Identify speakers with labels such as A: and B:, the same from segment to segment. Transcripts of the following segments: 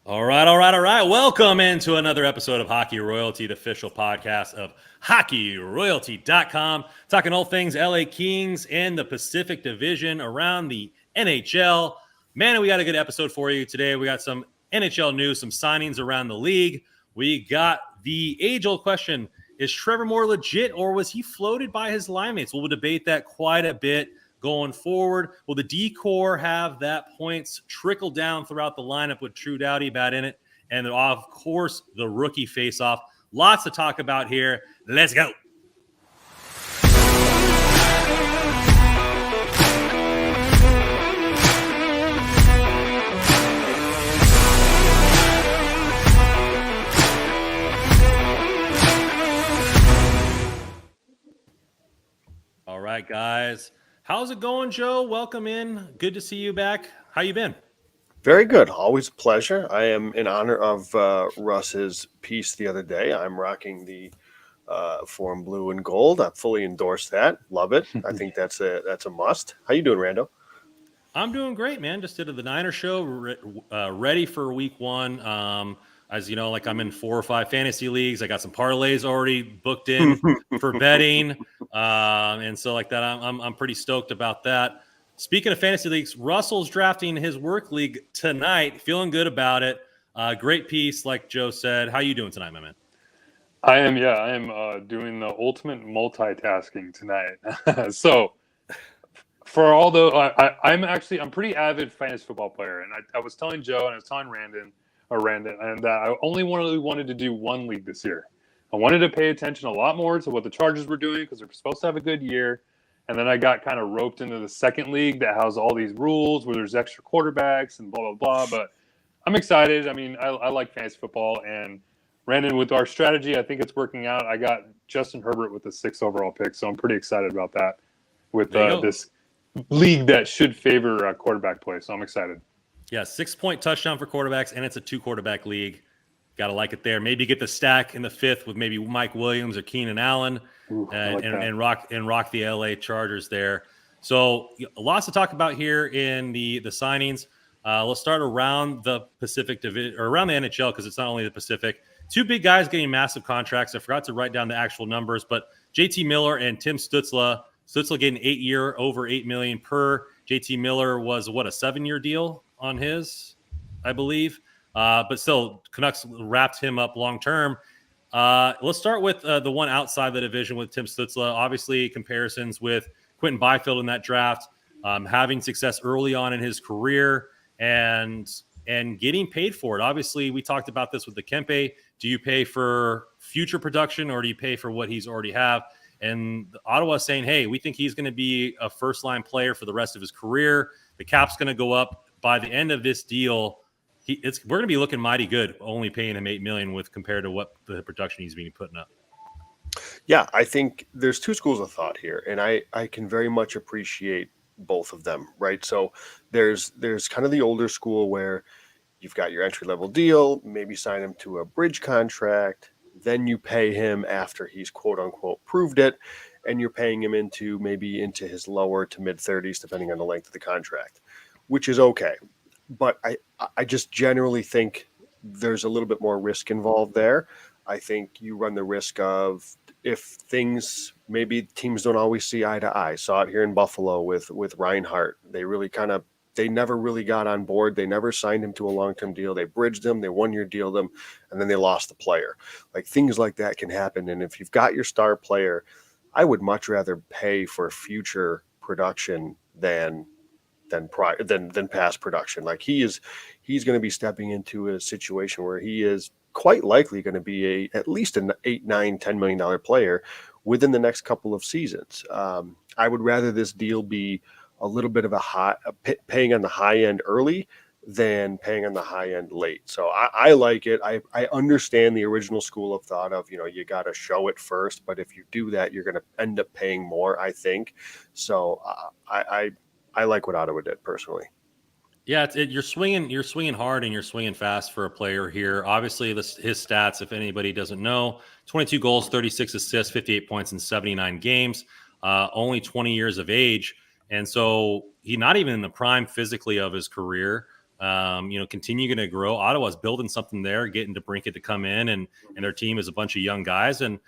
A: All right. Welcome into another episode of Hockey Royalty, the official podcast of hockeyroyalty.com. Talking all things LA Kings and the Pacific Division around the NHL. Man, we got a good episode for you today. We got some NHL news, some signings around the league. We got the age-old question, is Trevor more legit or was he floated by his line mates? We'll debate that quite a bit going forward. Will the D-core have that points trickle down throughout the lineup with True Doughty bat in it? And of course, the rookie face-off. Lots to talk about here. Let's go. All right, guys. How's it going, Joe? Welcome in. Good to see you back. How you been?
B: Very good. Always a pleasure. I am in honor of Russ's piece the other day. I'm rocking the Forum Blue and Gold. I fully endorse that. Love it. I think that's a must. How you doing, Rando?
A: I'm doing great, man. Just did the Niner show, ready for week one. As you know, like I'm in 4 or 5 fantasy leagues. I got some parlays already booked in for betting, and so like that, I'm pretty stoked about that. Speaking of fantasy leagues, Russell's drafting his work league tonight. Feeling good about it. Great piece, like Joe said. How you doing tonight, my man?
C: I am doing the ultimate multitasking tonight. So for all the, I'm pretty avid fantasy football player, and I was telling Joe and I was telling Randon, and I only wanted to do one league this year. I wanted to pay attention a lot more to what the Chargers were doing because they're supposed to have a good year. And then I got kind of roped into the second league that has all these rules where there's extra quarterbacks and blah, blah, blah. But I'm excited. I mean, I like fantasy football. And Brandon, with our strategy, I think it's working out. I got Justin Herbert with the 6th overall pick. So I'm pretty excited about that with this league that should favor quarterback play. So I'm excited.
A: Yeah, 6-point touchdown for quarterbacks, and it's a 2-quarterback league. Got to like it there. Maybe get the stack in the 5th with maybe Mike Williams or Keenan Allen. And rock the LA Chargers there. So lots to talk about here in the signings. Let's start around the Pacific Division or around the NHL because it's not only the Pacific. 2 big guys getting massive contracts. I forgot to write down the actual numbers, but JT Miller and Tim Stützle. Stützle getting 8-year, over $8 million per. JT Miller was a 7-year deal on his, I believe. But still, Canucks wrapped him up long term. Let's start with the one outside the division with Tim Stützle. Obviously, comparisons with Quentin Byfield in that draft, having success early on in his career and getting paid for it. Obviously, we talked about this with the Kempe. Do you pay for future production or do you pay for what he's already have? And Ottawa saying, hey, we think he's going to be a first-line player for the rest of his career. The cap's going to go up by the end of this deal. We're going to be looking mighty good, only paying him $8 million with compared to what the production he's been putting up.
B: Yeah, I think there's 2 schools of thought here, and I can very much appreciate both of them, right? So there's kind of the older school where you've got your entry-level deal, maybe sign him to a bridge contract, then you pay him after he's quote-unquote proved it, and you're paying him into his lower to mid-30s, depending on the length of the contract, which is okay. But I just generally think there's a little bit more risk involved there. I think you run the risk of if things, maybe teams don't always see eye to eye. Saw it here in Buffalo with Reinhart. They never really got on board. They never signed him to a long-term deal. They bridged him. They 1-year dealed him, and then they lost the player. Like things like that can happen. And if you've got your star player, I would much rather pay for future production than past production. Like he's going to be stepping into a situation where he is quite likely going to be at least an $8, $9, $10 million player within the next couple of seasons. I would rather this deal be a little bit of paying on the high end early than paying on the high end late. So I like it. I understand the original school of thought of, you got to show it first, but if you do that, you're going to end up paying more, I think. So I like what Ottawa did personally.
A: Yeah, you're swinging hard and you're swinging fast for a player here. Obviously, his stats, if anybody doesn't know, 22 goals, 36 assists, 58 points in 79 games, only 20 years of age. And so he's not even in the prime physically of his career, continue to grow. Ottawa's building something there, getting DeBrincat to come in, and their team is a bunch of young guys. And,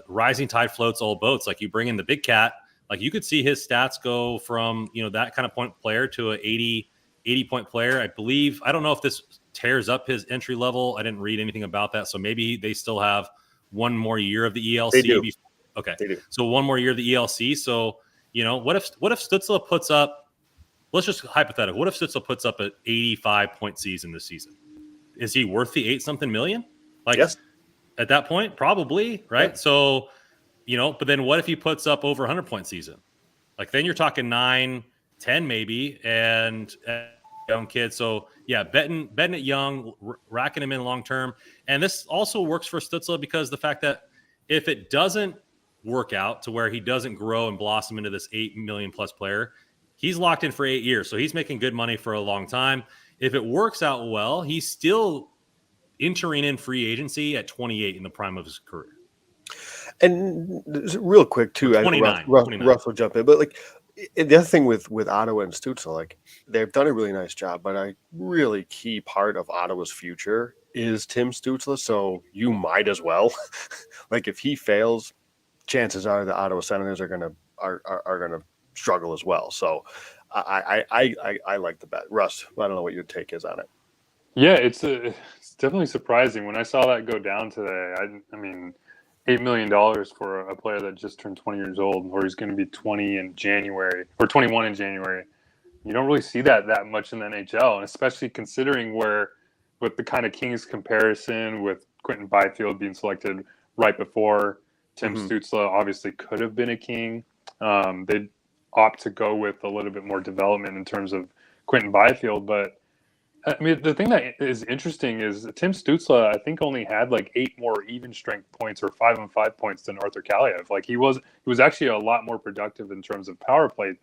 A: rising tide floats all boats. Like, you bring in the big cat, like, you could see his stats go from, that kind of point player to a 80 point player. I believe, I don't know if this tears up his entry level. I didn't read anything about that. So maybe they still have one more year of the ELC.
B: They do.
A: Okay.
B: They do.
A: So one more year of the ELC. So, what if Stützle puts up, let's just hypothetical. What if Stützle puts up an 85-point season this season? Is he worth the 8-something million? Like,
B: yes.
A: At that point, probably, right? Yeah. So, but then what if he puts up over 100-point season? Like, then you're talking 9, 10 maybe, and young kid. So, yeah, betting it young, racking him in long term. And this also works for Stützle because the fact that if it doesn't work out to where he doesn't grow and blossom into this 8 million plus player, he's locked in for 8 years. So he's making good money for a long time. If it works out well, he's still entering in free agency at 28 in the prime of his career.
B: And real quick too,
A: 29,
B: Russ will jump in, but like the other thing with Ottawa and Stützle, like, they've done a really nice job, but a really key part of Ottawa's future is Tim Stützle. So you might as well, like, if he fails, chances are the Ottawa Senators are gonna struggle as well. So I like the bet. Russ, I don't know what your take is on it.
C: Yeah, it's definitely surprising when I saw that go down today. I mean, $8 million for a player that just turned 20 years old, or he's going to be 20 in January or 21 in January. You don't really see that much in the NHL, and especially considering with the kind of Kings comparison with Quentin Byfield being selected right before Tim Stützle obviously could have been a King. They'd opt to go with a little bit more development in terms of Quentin Byfield, but I mean, the thing that is interesting is Tim Stützle, I think, only had like 8 more even strength points or 5-on-5 points than Arthur Kaliev. Like, he was actually a lot more productive in terms of power play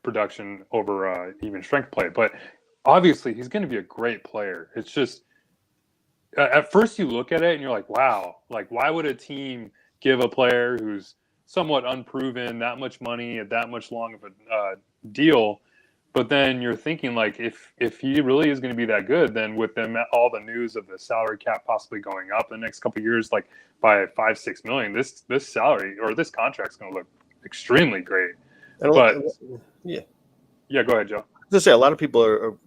C: production over even strength play. But obviously, he's going to be a great player. It's just at first you look at it and you're like, wow, like, why would a team give a player who's somewhat unproven that much money at that much long of a deal? But then you're thinking, like, if he really is going to be that good, then with them all the news of the salary cap possibly going up in the next couple of years, like by $5-6 million, this salary or this contract's going to look extremely great. But
B: yeah,
C: go ahead, Joe.
B: To say, a lot of people are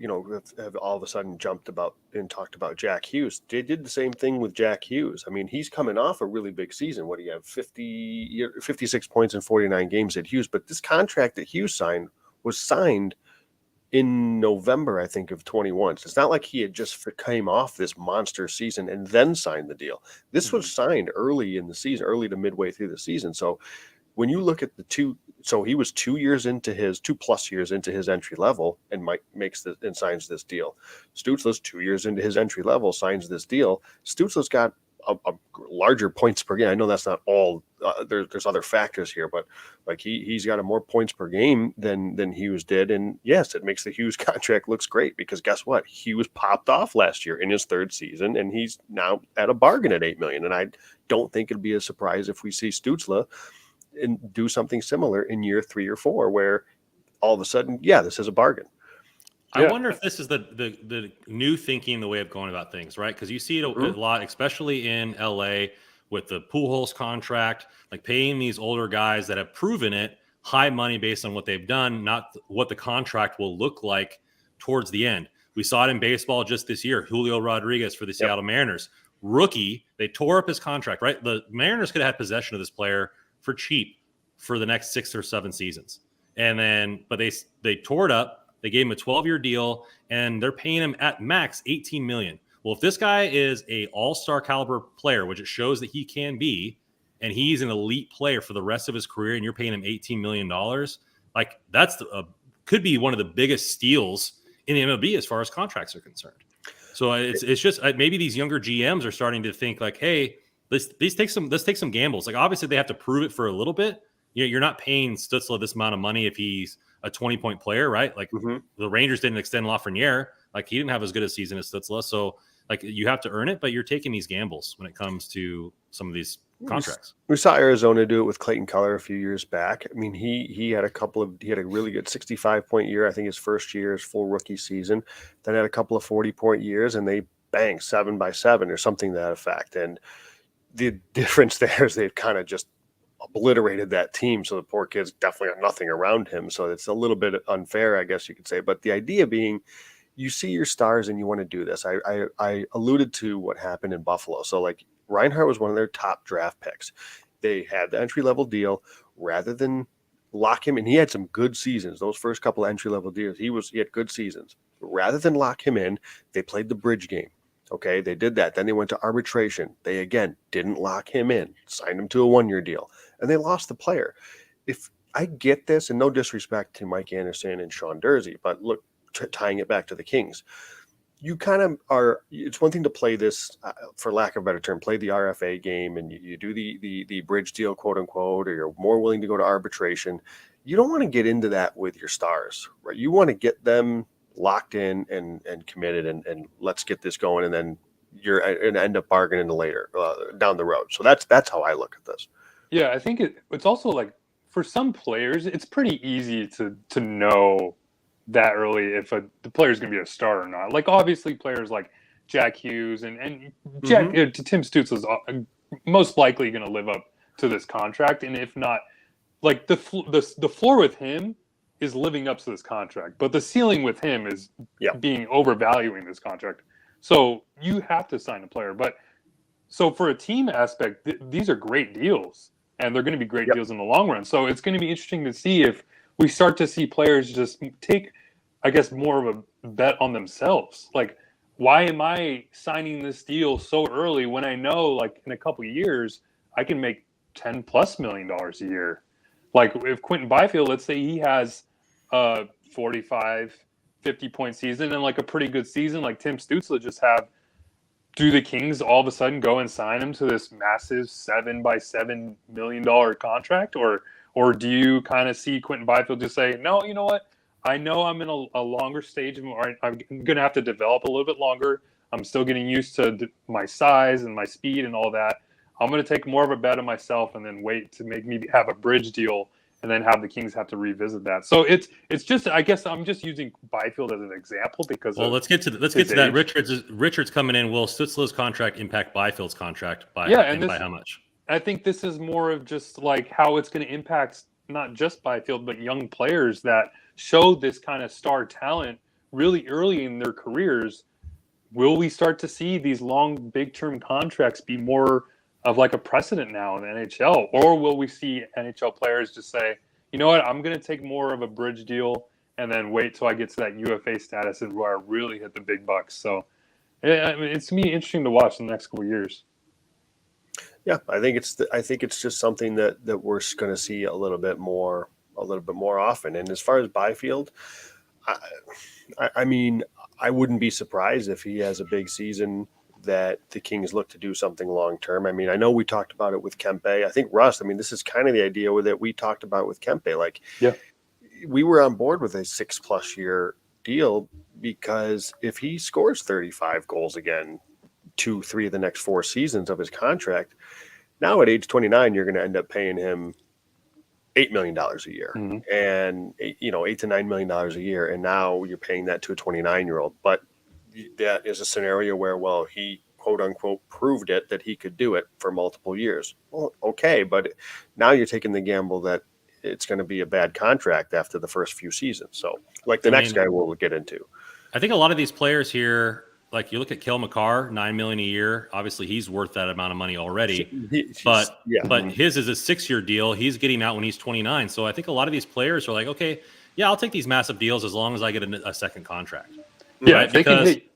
B: have all of a sudden jumped about and talked about Jack Hughes. They did the same thing with Jack Hughes. I mean, he's coming off a really big season. What do you have? 56 points in 49 games at Hughes. But this contract that Hughes was signed in November, I think, of 21. So it's not like he had just came off this monster season and then signed the deal. This was signed early in the season, early to midway through the season. So when you look at he was 2 years into his 2+ years into his entry level and signs this deal. Stützle's 2 years into his entry level, signs this deal. Stützle's got a larger points per game. I know that's not all. There's other factors here, but like he's got more points per game than Hughes did, and yes, it makes the Hughes contract looks great because guess what? Hughes popped off last year in his 3rd season, and he's now at a bargain at $8 million. And I don't think it'd be a surprise if we see Stützle and do something similar in year 3 or 4, where all of a sudden, this is a bargain.
A: I wonder if this is the new thinking, the way of going about things, right? Because you see it a lot, especially in LA with the Pujols contract, like paying these older guys that have proven it high money based on what they've done, not what the contract will look like towards the end. We saw it in baseball just this year. Julio Rodriguez for the Seattle Mariners, rookie. They tore up his contract, right? The Mariners could have had possession of this player for cheap for the next 6 or 7 seasons. But they tore it up. They gave him a 12-year deal, and they're paying him at max $18 million. Well, if this guy is a all-star caliber player, which it shows that he can be, and he's an elite player for the rest of his career, and you're paying him $18 million, like that's could be one of the biggest steals in the MLB as far as contracts are concerned. So it's just maybe these younger GMs are starting to think like, hey, let's take some gambles. Like obviously they have to prove it for a little bit. You're not paying Stützle this amount of money if he's a 20-point player, right? Like the Rangers didn't extend Lafreniere. Like he didn't have as good a season as Stützle. So like you have to earn it, but you're taking these gambles when it comes to some of these contracts.
B: We saw Arizona do it with Clayton Keller a few years back. I mean, he had a really good 65-point year. I think his first year, his full rookie season. Then had a couple of 40-point years, and they banged 7-by-7 or something to that effect. And the difference there is they've kind of just obliterated that team. So the poor kid's definitely got nothing around him. So it's a little bit unfair, I guess you could say. But the idea being, you see your stars and you want to do this. I alluded to what happened in Buffalo. So like Reinhart was one of their top draft picks. They had the entry-level deal rather than lock him in. He had some good seasons. Those first couple of entry-level deals, he had good seasons. Rather than lock him in, they played the bridge game. Okay, they did that. Then they went to arbitration. They, again, didn't lock him in, signed him to a one-year deal, and they lost the player. If I get this, and no disrespect to Mike Anderson and Sean Dursey, but look, tying it back to the Kings, you kind of are, it's one thing to play this, for lack of a better term, play the RFA game, and you do the bridge deal, quote unquote, or you're more willing to go to arbitration. You don't want to get into that with your stars, right? You want to get them locked in and committed, and let's get this going, and then you're going to end up bargaining later down the road. So that's how I look at this.
C: Yeah, I think it's also like, for some players, it's pretty easy to know that early if the player is going to be a star or not. Like, obviously, players like Jack Hughes and Jack Tim Stützle is most likely going to live up to this contract, and if not, like the floor with him is living up to this contract, but the ceiling with him is being overvaluing this contract. So you have to sign a player. But so for a team aspect, these are great deals, and they're going to be great deals in the long run. So it's going to be interesting to see if we start to see players just take, I guess, more of a bet on themselves. Like, why am I signing this deal so early when I know, like, in a couple of years, I can make $10+ million a year? Like, if Quentin Byfield, let's say he has a 45, 50-point season and, like, a pretty good season, like Tim Stützle just have, do the Kings all of a sudden go and sign him to this massive $7 million contract? Or do you kind of see Quentin Byfield just say, no, you know what? I know I'm in a longer stage of, I'm going to have to develop a little bit longer. I'm still getting used to my size and my speed and all that. I'm going to take more of a bet on myself and then wait to make me have a bridge deal and then have the Kings have to revisit that. So it's just, I guess I'm just using Byfield as an example because
A: let's get to that. Richards coming in. Will Stützle's contract impact Byfield's contract by how much?
C: I think this is more of just like how it's going to impact not just Byfield, but young players that show this kind of star talent really early in their careers. Will we start to see these long, big-term contracts be more of like a precedent now in the NHL? Or will we see NHL players just say, you know what, I'm going to take more of a bridge deal and then wait till I get to that UFA status and where I really hit the big bucks? So it's going to be interesting to watch in the next couple of years.
B: Yeah, I think it's just something that we're going to see a little bit more often. And as far as Byfield, I mean, I wouldn't be surprised if he has a big season that the Kings look to do something long term. I mean, I know we talked about it with Kempe. I think Russ, I mean, this is kind of the idea that we talked about with Kempe. Like, we were on board with a 6+ year deal because if he scores 35 goals again, 2-3 of the next 4 seasons of his contract, now at age 29, you're going to end up paying him $8 million a year, and $8 to $9 million a year, and now you're paying that to a 29-year-old. But that is a scenario where, well, he quote unquote proved it that he could do it for multiple years. Well, okay, but now you're taking the gamble that it's going to be a bad contract after the first few seasons. So, like the next guy we'll get into.
A: I think a lot of these players here, like you look at Cale Makar, $9 million a year. Obviously, he's worth that amount of money already. But his is a 6-year deal. He's getting out when he's 29. So I think a lot of these players are like, okay, yeah, I'll take these massive deals as long as I get a second contract.
C: Yeah,
A: right?
C: If they can hit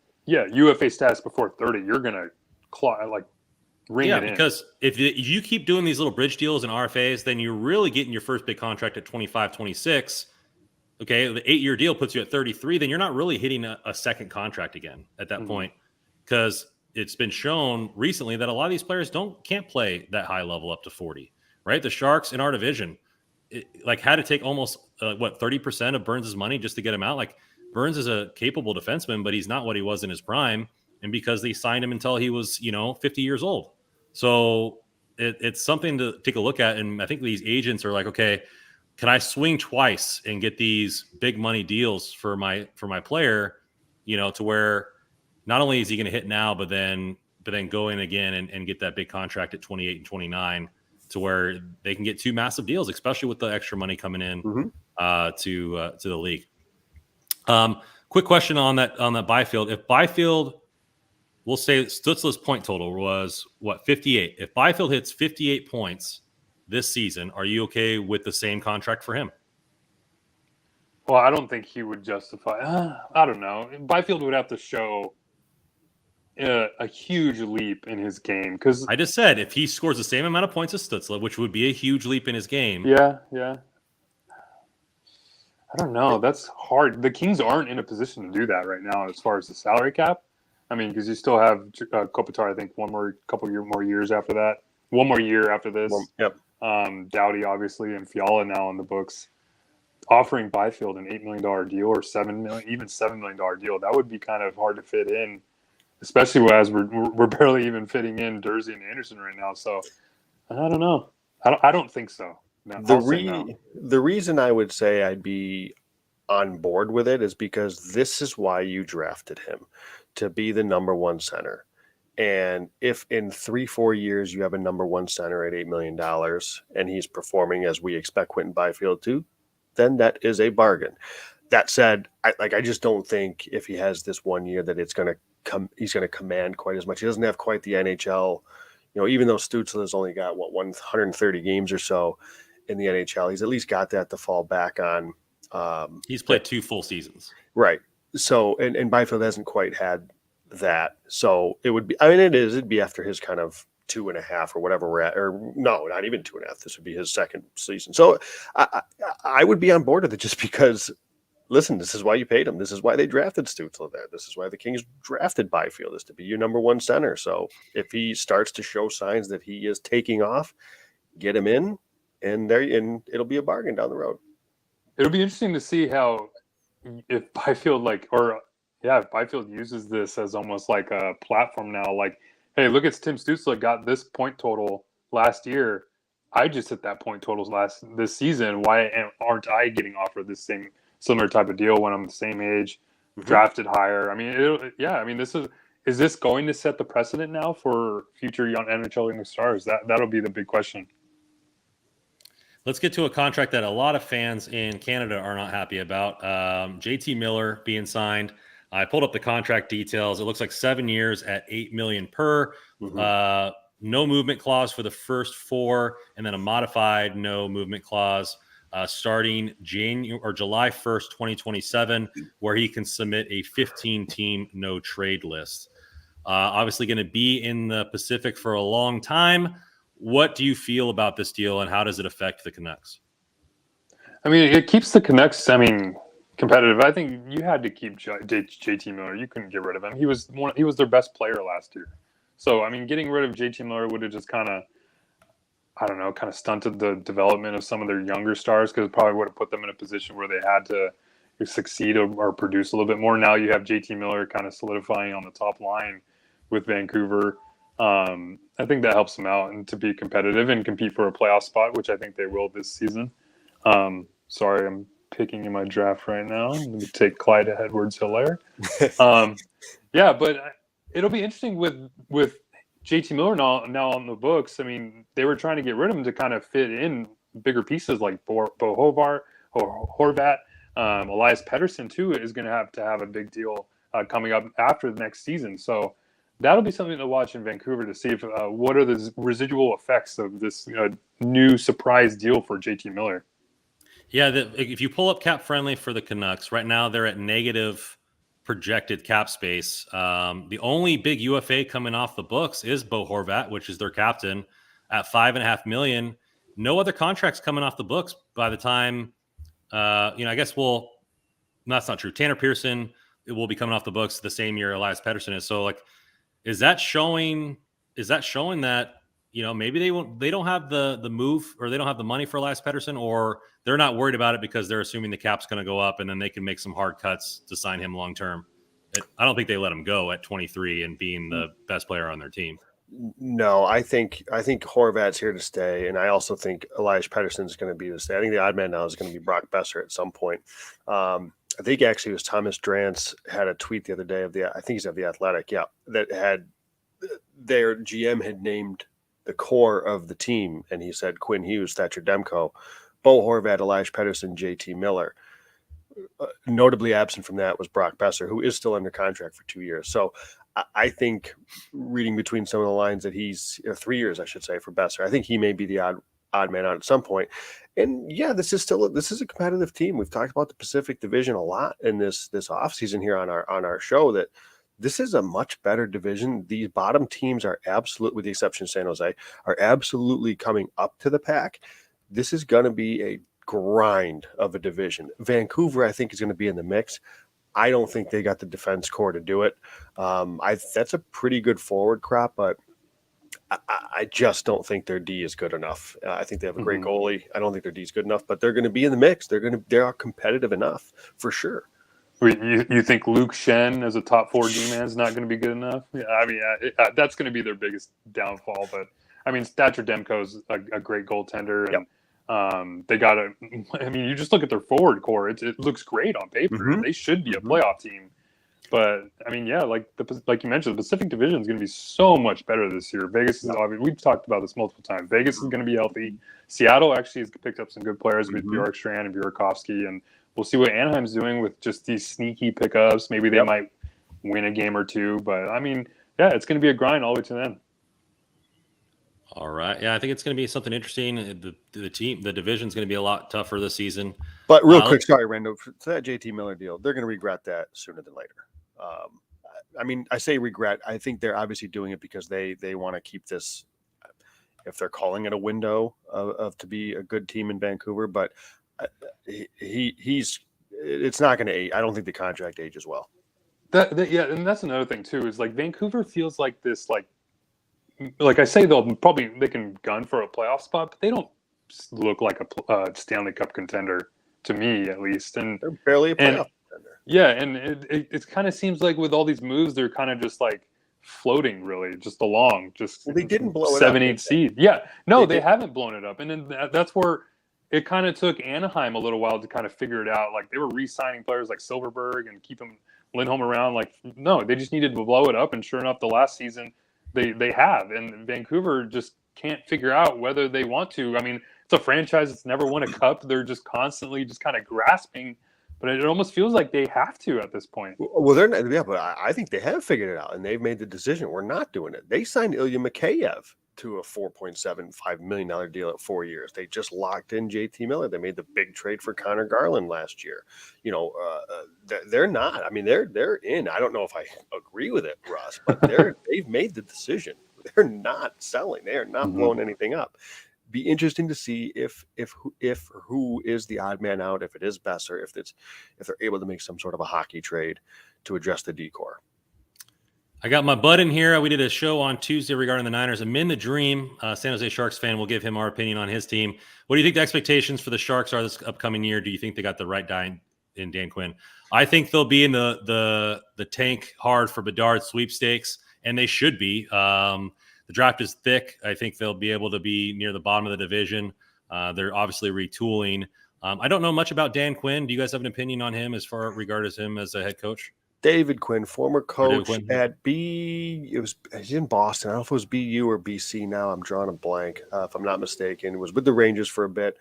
C: UFA status before 30, you're gonna ring it in.
A: Because if you keep doing these little bridge deals and RFAs, then you're really getting your first big contract at 25, 26. Okay, the 8-year deal puts you at 33. Then you're not really hitting a second contract again at that point, because it's been shown recently that a lot of these players can't play that high level up to 40. Right, the Sharks in our division, had to take almost 30% of Burns' money just to get him out. Like, Burns is a capable defenseman, but he's not what he was in his prime, and because they signed him until he was 50 years old. So it's something to take a look at. And I think these agents are like, okay, can I swing twice and get these big money deals for my player, to where not only is he going to hit now, but then go in again and get that big contract at 28 and 29, to where they can get two massive deals, especially with the extra money coming in to the league. Quick question on that Byfield. If Byfield, we'll say Stützle's point total was 58. If Byfield hits 58 points this season, are you okay with the same contract for him?
C: Well, I don't think he would justify. I don't know. Byfield would have to show a huge leap in his game, because
A: I just said if he scores the same amount of points as Stützle, which would be a huge leap in his game.
C: Yeah. I don't know. That's hard. The Kings aren't in a position to do that right now as far as the salary cap. I mean, because you still have Kopitar, I think, one more years after that. One more year after this.
B: Yep.
C: Doughty, obviously, and Fiala now on the books. Offering Byfield an $8 million deal or $7 million deal, that would be kind of hard to fit in, especially as we're barely even fitting in Dursey and Anderson right now. So I don't know. I don't think so. No,
B: the reason I would say I'd be on board with it is because this is why you drafted him, to be the number one center. And if in 3-4 years you have a number one center at $8 million and he's performing as we expect Quentin Byfield to, then that is a bargain. That said, I just don't think if he has this 1 year that he's going to command quite as much. He doesn't have quite the NHL, even though Stützle has only got 130 games or so in the NHL, he's at least got that to fall back on.
A: He's played 2 full seasons.
B: Right. So, and Byfield hasn't quite had that. So it would be, it'd be after his kind of 2.5 or whatever we're at, or no, not even 2.5. This would be his second season. So I would be on board with it, just because, listen, this is why you paid him. This is why they drafted Stützle there. This is why the Kings drafted Byfield, is to be your number one center. So if he starts to show signs that he is taking off, get him in, and it'll be a bargain down the road.
C: It'll be interesting to see if Byfield if Byfield uses this as almost like a platform now, like, hey, look, it's Tim Stützle got this point total last year. I just hit that point totals this season. Why aren't I getting offered this same similar type of deal when I'm the same age, drafted higher? I mean, this is this going to set the precedent now for future young NHL young stars? That'll be the big question.
A: Let's get to a contract that a lot of fans in Canada are not happy about. JT Miller being signed. I pulled up the contract details. It looks like 7 years at $8 million per. No movement clause for the first 4, and then a modified no movement clause starting July 1st, 2027, where he can submit a 15-team no trade list. Obviously going to be in the Pacific for a long time. What do you feel about this deal, and how does it affect the Canucks?
C: I mean, it keeps the Canucks, competitive. I think you had to keep JT Miller. You couldn't get rid of him. He was their best player last year. So, getting rid of JT Miller would have just kind of stunted the development of some of their younger stars, because it probably would have put them in a position where they had to succeed or produce a little bit more. Now you have JT Miller kind of solidifying on the top line with Vancouver. I think that helps them out and to be competitive and compete for a playoff spot, which I think they will this season. Sorry, I'm picking in my draft right now. Let me take Clyde Edwards-Helaire. But it'll be interesting with JT Miller now on the books. They were trying to get rid of him to kind of fit in bigger pieces like Bo Horvat. Elias Pettersson, too, is going to have a big deal coming up after the next season. So that'll be something to watch in Vancouver to see if what are the residual effects of this new surprise deal for JT Miller.
A: Yeah, if you pull up Cap Friendly for the Canucks, right now they're at negative projected cap space. The only big UFA coming off the books is Bo Horvat, which is their captain, at $5.5 million. No other contracts coming off the books by the time, I guess that's not true. Tanner Pearson will be coming off the books the same year Elias Pettersson is. So, is that showing that, maybe they don't have the move, or they don't have the money for Elias Pettersson, or they're not worried about it because they're assuming the cap's going to go up and then they can make some hard cuts to sign him long term? I don't think they let him go at 23 and being the best player on their team.
B: No, I think Horvat's here to stay, and I also think Elias Pettersson is going to be to stay. I think the odd man now is going to be Brock Besser at some point. I think actually it was Thomas Drance had a tweet the other day I think he's of the Athletic, yeah, that had their GM had named the core of the team, and he said Quinn Hughes, Thatcher Demko, Bo Horvat, Elias Pettersson, JT Miller. Notably absent from that was Brock Besser, who is still under contract for 2 years. So I think, reading between some of the lines, that he's 3 years, I should say, for Besser. I think he may be the odd man out at some point. And yeah, this is a competitive team. We've talked about the Pacific Division a lot in this offseason here on our show, that this is a much better division. These bottom teams are absolutely, with the exception of San Jose, are absolutely coming up to the pack. This is going to be a grind of a division. Vancouver, I think, is going to be in the mix. I don't think they got the defense core to do it. That's a pretty good forward crop, but I just don't think their D is good enough. I think they have a great goalie. I don't think their D is good enough, but they're going to be in the mix. They are competitive enough for sure.
C: You think Luke Shen as a top 4 D-man is not going to be good enough? Yeah, I mean, that's going to be their biggest downfall. But I mean, Thatcher Demko's a great goaltender, and they got to. I mean, you just look at their forward core; it looks great on paper. They should be a playoff team. But I mean, yeah, like you mentioned, the Pacific Division is going to be so much better this year. Vegas is obviously, we've talked about this multiple times. Vegas is going to be healthy. Seattle actually has picked up some good players with Bjorkstrand and Burakovsky, and we'll see what Anaheim's doing with just these sneaky pickups. Maybe they might win a game or two, but I mean, yeah, it's going to be a grind all the way to the end.
A: All right. Yeah, I think it's going to be something interesting. The division's going to be a lot tougher this season.
B: But real quick, sorry, Rando, for that JT Miller deal, they're going to regret that sooner than later. I mean, I say regret. I think they're obviously doing it because they want to keep this, if they're calling it a window of to be a good team in Vancouver, but it's not going to age. I don't think the contract ages well.
C: Yeah, and that's another thing too, is like Vancouver feels like this, like I say, they can gun for a playoff spot, but they don't look like a Stanley Cup contender to me, at least. And
B: they're barely a playoff contender.
C: Yeah, and it kind of seems like with all these moves, they're kind of just like floating, really, just along. They didn't blow it 7-8 seed. Yeah, no, they haven't blown it up, and then that's where it kind of took Anaheim a little while to kind of figure it out. Like they were re-signing players like Silverberg and keeping Lindholm around. Like no, they just needed to blow it up, and sure enough, the last season they have, and Vancouver just can't figure out whether they want to. I mean, it's a franchise that's never won a cup. They're just constantly just kind of grasping. But it almost feels like they have to at this point.
B: Well, they're not. Yeah, but I think they have figured it out, and they've made the decision. We're not doing it. They signed Ilya Mikheyev to a $4.75 million deal at 4 years. They just locked in JT Miller. They made the big trade for Connor Garland last year. You know, they're not. I mean, they're in. I don't know if I agree with it, Russ, but they've made the decision. They're not selling. They are not blowing anything up. Be interesting to see if who is the odd man out, if it is Besser, if they're able to make some sort of a hockey trade to address the decor.
A: I got my bud in here. We did a show on Tuesday regarding the Niners. Amin the Dream, San Jose Sharks fan, will give him our opinion on his team. What do you think the expectations for the Sharks are this upcoming year? Do you think they got the right guy in Dan Quinn? I think they'll be in the tank hard for Bedard sweepstakes, and they should be. The draft is thick. I think they'll be able to be near the bottom of the division. They're obviously retooling. I don't know much about Dan Quinn. Do you guys have an opinion on him as far regarded him as a head coach?
B: David Quinn, former coach at he's in Boston. I don't know if it was BU or BC now. I'm drawing a blank, if I'm not mistaken. It was with the Rangers for a bit.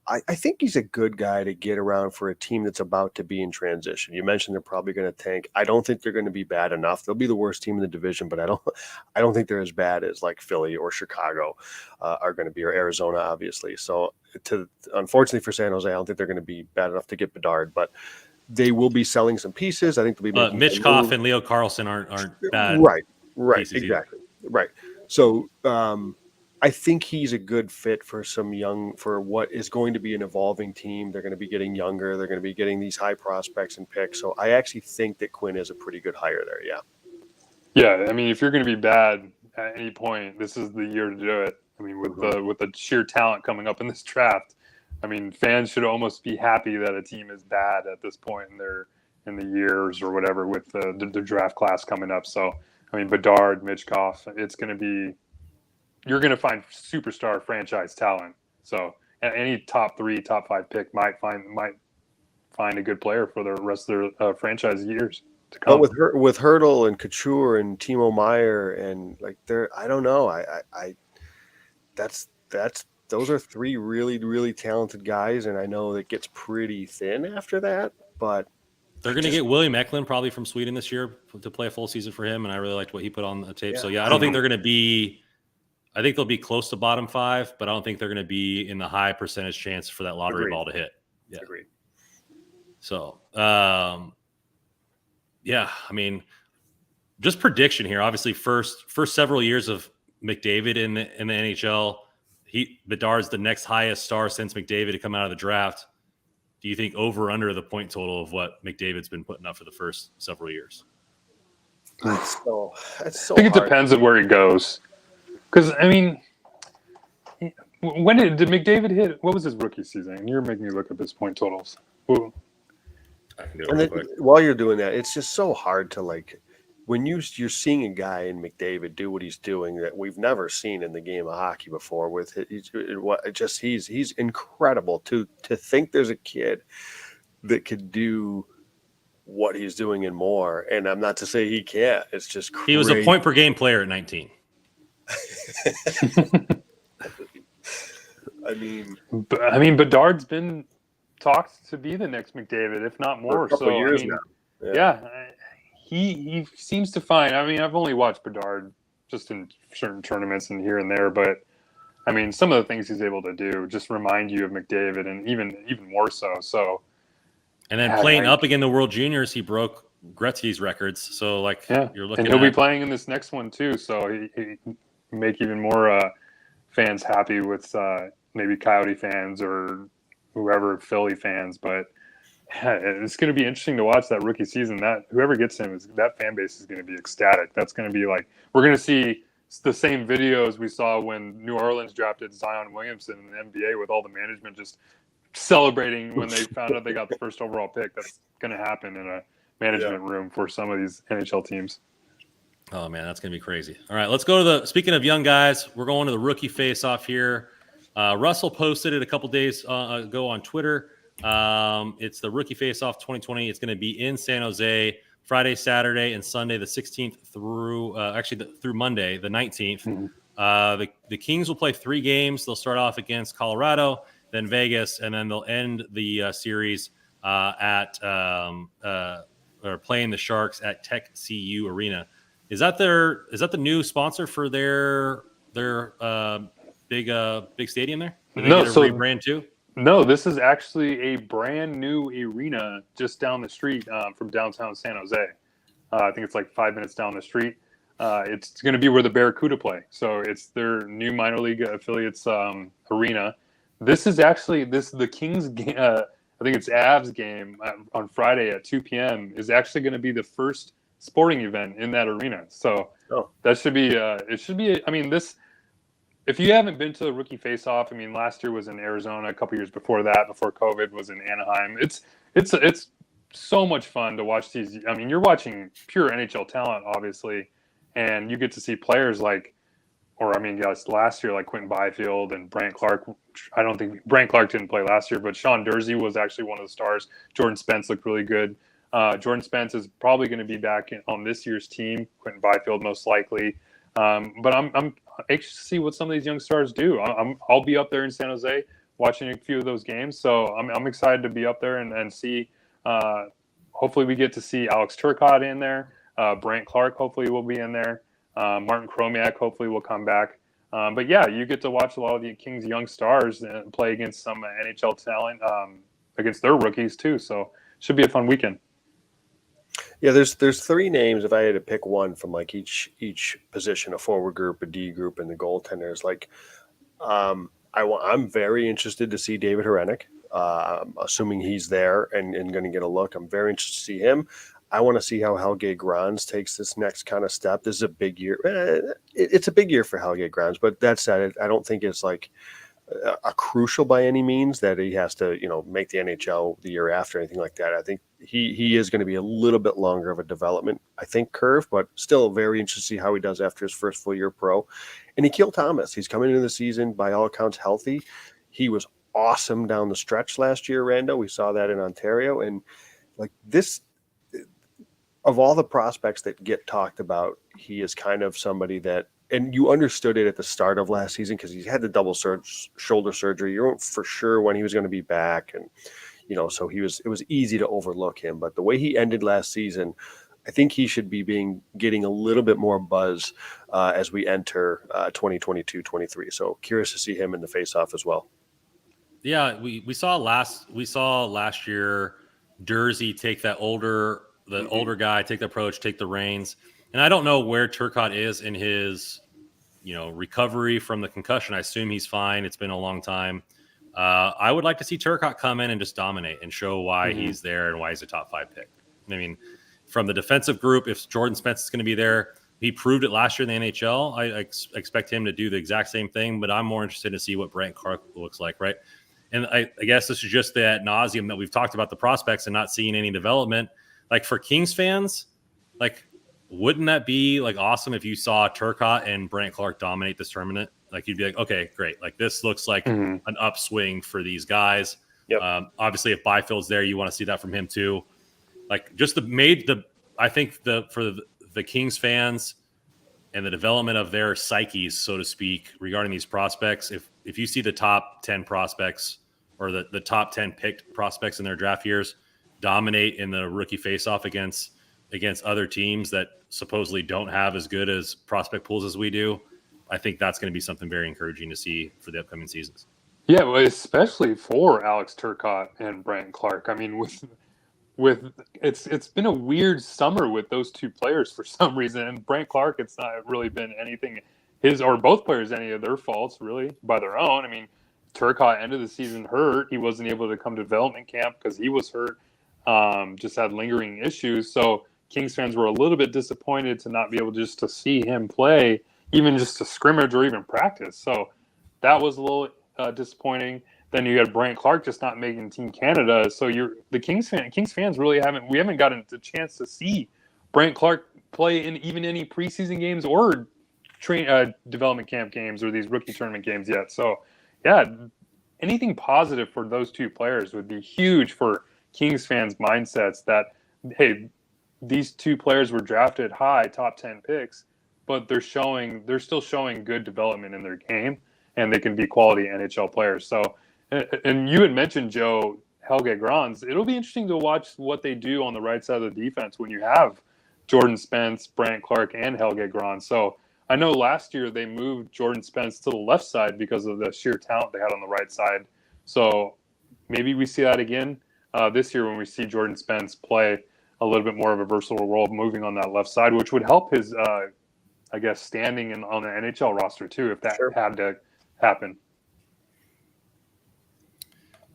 B: I think he's a good guy to get around for a team that's about to be in transition. You mentioned they're probably going to tank. I don't think they're going to be bad enough. They'll be the worst team in the division, but I don't think they're as bad as like Philly or Chicago are going to be, or Arizona, obviously. So unfortunately for San Jose, I don't think they're going to be bad enough to get Bedard, but they will be selling some pieces. I think they'll be making
A: Mitch Koff and Leo Carlson aren't bad.
B: Right, exactly. Either. Right. So I think he's a good fit for for what is going to be an evolving team. They're going to be getting younger. They're going to be getting these high prospects and picks. So I actually think that Quinn is a pretty good hire there. Yeah.
C: Yeah. I mean, if you're going to be bad at any point, this is the year to do it. I mean, with the sheer talent coming up in this draft, I mean, fans should almost be happy that a team is bad at this point in the years or whatever with the draft class coming up. So I mean, Bedard, Mitchkoff. It's going to be you're going to find superstar franchise talent. So any top 3, top 5 pick might find a good player for the rest of their franchise years to come.
B: But with Hurdle and Couture and Timo Meyer and like I don't know. Those are 3 really, really talented guys, and I know it gets pretty thin after that. But
A: they're going to get William Eklund probably from Sweden this year to play a full season for him, and I really liked what he put on the tape.
B: Yeah.
A: So yeah, I don't think they're going to be. I think they'll be close to bottom 5, but I don't think they're going to be in the high percentage chance for that lottery ball to hit. Yeah.
B: Agreed.
A: So, yeah, I mean, just prediction here. Obviously, first several years of McDavid in the NHL, Bedard's the next highest star since McDavid to come out of the draft. Do you think over or under the point total of what McDavid's been putting up for the first several years?
B: That's so
C: I think
B: hard.
C: it depends on where he goes. Because, I mean, when did McDavid hit? What was his rookie season? You're making me look up his point totals. Ooh.
A: I can do it
B: And
A: real
B: then,
A: quick.
B: while you're doing that, it's just so hard to like when you're seeing a guy in McDavid do what he's doing that we've never seen in the game of hockey before. With he's incredible to think there's a kid that could do what he's doing and more. And I'm not to say he can't. It's just crazy.
A: He was a point per game player at 19.
B: I mean,
C: Bedard's been talked to be the next McDavid, if not more.
B: for a couple years now.
C: Yeah, he seems to find. I mean, I've only watched Bedard just in certain tournaments and here and there, but I mean, some of the things he's able to do just remind you of McDavid, and even more so. So,
A: and then playing up again the World Juniors, he broke Gretzky's records. So, you're looking,
C: and he'll be playing in this next one too. So he make even more fans happy with maybe Coyote fans or whoever, Philly fans. But yeah, it's going to be interesting to watch that rookie season. That whoever gets him, that fan base is going to be ecstatic. That's going to be like we're going to see the same videos we saw when New Orleans drafted Zion Williamson in the NBA with all the management just celebrating when they found out they got the first overall pick. That's going to happen in a management room for some of these NHL teams.
A: Oh man, that's gonna be crazy. All right, let's go to speaking of young guys, we're going to the rookie face-off here. Russell posted it a couple days ago on Twitter. It's the rookie face-off 2020. It's going to be in San Jose Friday, Saturday, and Sunday, the 16th through through Monday, the 19th. Mm-hmm. The Kings will play 3 games. They'll start off against Colorado, then Vegas, and then they'll end the series or playing the Sharks at Tech CU Arena. Is that the new sponsor for their big stadium there? Did they get a rebrand too?
C: No, this is actually a brand new arena just down the street from downtown San Jose. I think it's like 5 minutes down the street. It's going to be where the Barracuda play. So it's their new minor league affiliates arena. This is the Kings game. I think it's Avs game on Friday at 2 p.m. is actually going to be the first sporting event in that arena. So that should be if you haven't been to the rookie face-off, I mean, last year was in Arizona, a couple years before that, before COVID, was in Anaheim. It's so much fun to watch these. I mean, you're watching pure NHL talent, obviously, and you get to see players last year, like Quentin Byfield and Brant Clark. I don't think Brant Clark didn't play last year, but Sean Dursey was actually one of the stars. Jordan Spence looked really good. Jordan Spence is probably going to be back on this year's team. Quentin Byfield most likely. But I'm anxious to see what some of these young stars do. I'll be up there in San Jose watching a few of those games, so I'm excited to be up there and see. Hopefully, we get to see Alex Turcotte in there. Brant Clark hopefully will be in there. Martin Chromiak hopefully will come back. But yeah, you get to watch a lot of the Kings young stars and play against some NHL talent against their rookies too. So should be a fun weekend.
B: Yeah, there's 3 names. If I had to pick one from like each position, a forward group, a D group, and the goaltenders, I'm very interested to see David Hrenek. Assuming he's there and going to get a look, I'm very interested to see him. I want to see how Helge Grans takes this next kind of step. This is a big year. It's a big year for Helge Grans, but that said, I don't think it's like a crucial by any means that he has to, make the NHL the year after, anything like that. I think he is going to be a little bit longer of a development, I think, curve, but still very interested to see how he does after his first full year pro. And Nikhil Thomas, he's coming into the season by all accounts healthy. He was awesome down the stretch last year, Rando. We saw that in Ontario. And like this, of all the prospects that get talked about, he is kind of somebody that, and you understood it at the start of last season because he had the double shoulder surgery. You weren't for sure when he was going to be back. And, so it was easy to overlook him. But the way he ended last season, I think he should be getting a little bit more buzz as we enter 2022-23. So curious to see him in the faceoff as well.
A: Yeah, we saw last year Jersey take that older guy, take the approach, take the reins. And I don't know where Turcotte is in his, recovery from the concussion. I assume he's fine. It's been a long time. I would like to see Turcotte come in and just dominate and show why he's there and why he's a top 5 pick. I mean, from the defensive group, if Jordan Spence is going to be there, he proved it last year in the NHL. I expect him to do the exact same thing, but I'm more interested to see what Brandt Clark looks like, right? And I guess this is just the ad nauseum that we've talked about the prospects and not seeing any development. Like for Kings fans, like wouldn't that be like awesome if you saw Turcotte and Brandt Clark dominate this tournament? Like you'd be like, okay, great. Like this looks like an upswing for these guys.
B: Yep.
A: Obviously, if Byfield's there, you want to see that from him too. Like just I think for the Kings fans and the development of their psyches, so to speak, regarding these prospects, if you see the top 10 prospects or the top 10 picked prospects in their draft years dominate in the rookie faceoff against other teams that supposedly don't have as good as prospect pools as we do, I think that's going to be something very encouraging to see for the upcoming seasons.
C: Yeah, well, especially for Alex Turcotte and Brandt Clark. I mean, with it's been a weird summer with those two players for some reason. And Brandt Clark, it's not really been anything his or both players any of their faults really by their own. I mean, Turcotte ended the season hurt. He wasn't able to come to development camp because he was hurt. Just had lingering issues. So Kings fans were a little bit disappointed to not be able just to see him play, even just to scrimmage or even practice. So that was a little disappointing. Then you had Brandt Clark just not making Team Canada. So the Kings fans really haven't gotten the chance to see Brandt Clark play in even any preseason games or development camp games or these rookie tournament games yet. So yeah, anything positive for those two players would be huge for Kings fans' mindsets that, hey, these two players were drafted high, top 10 picks, but they're still showing good development in their game, and they can be quality NHL players. So, and you had mentioned, Joe, Helge Grans. It'll be interesting to watch what they do on the right side of the defense when you have Jordan Spence, Brandt Clark, and Helge Grans. So I know last year they moved Jordan Spence to the left side because of the sheer talent they had on the right side. So maybe we see that again this year when we see Jordan Spence play a little bit more of a versatile role moving on that left side, which would help his, standing on the NHL roster too, if that had to happen.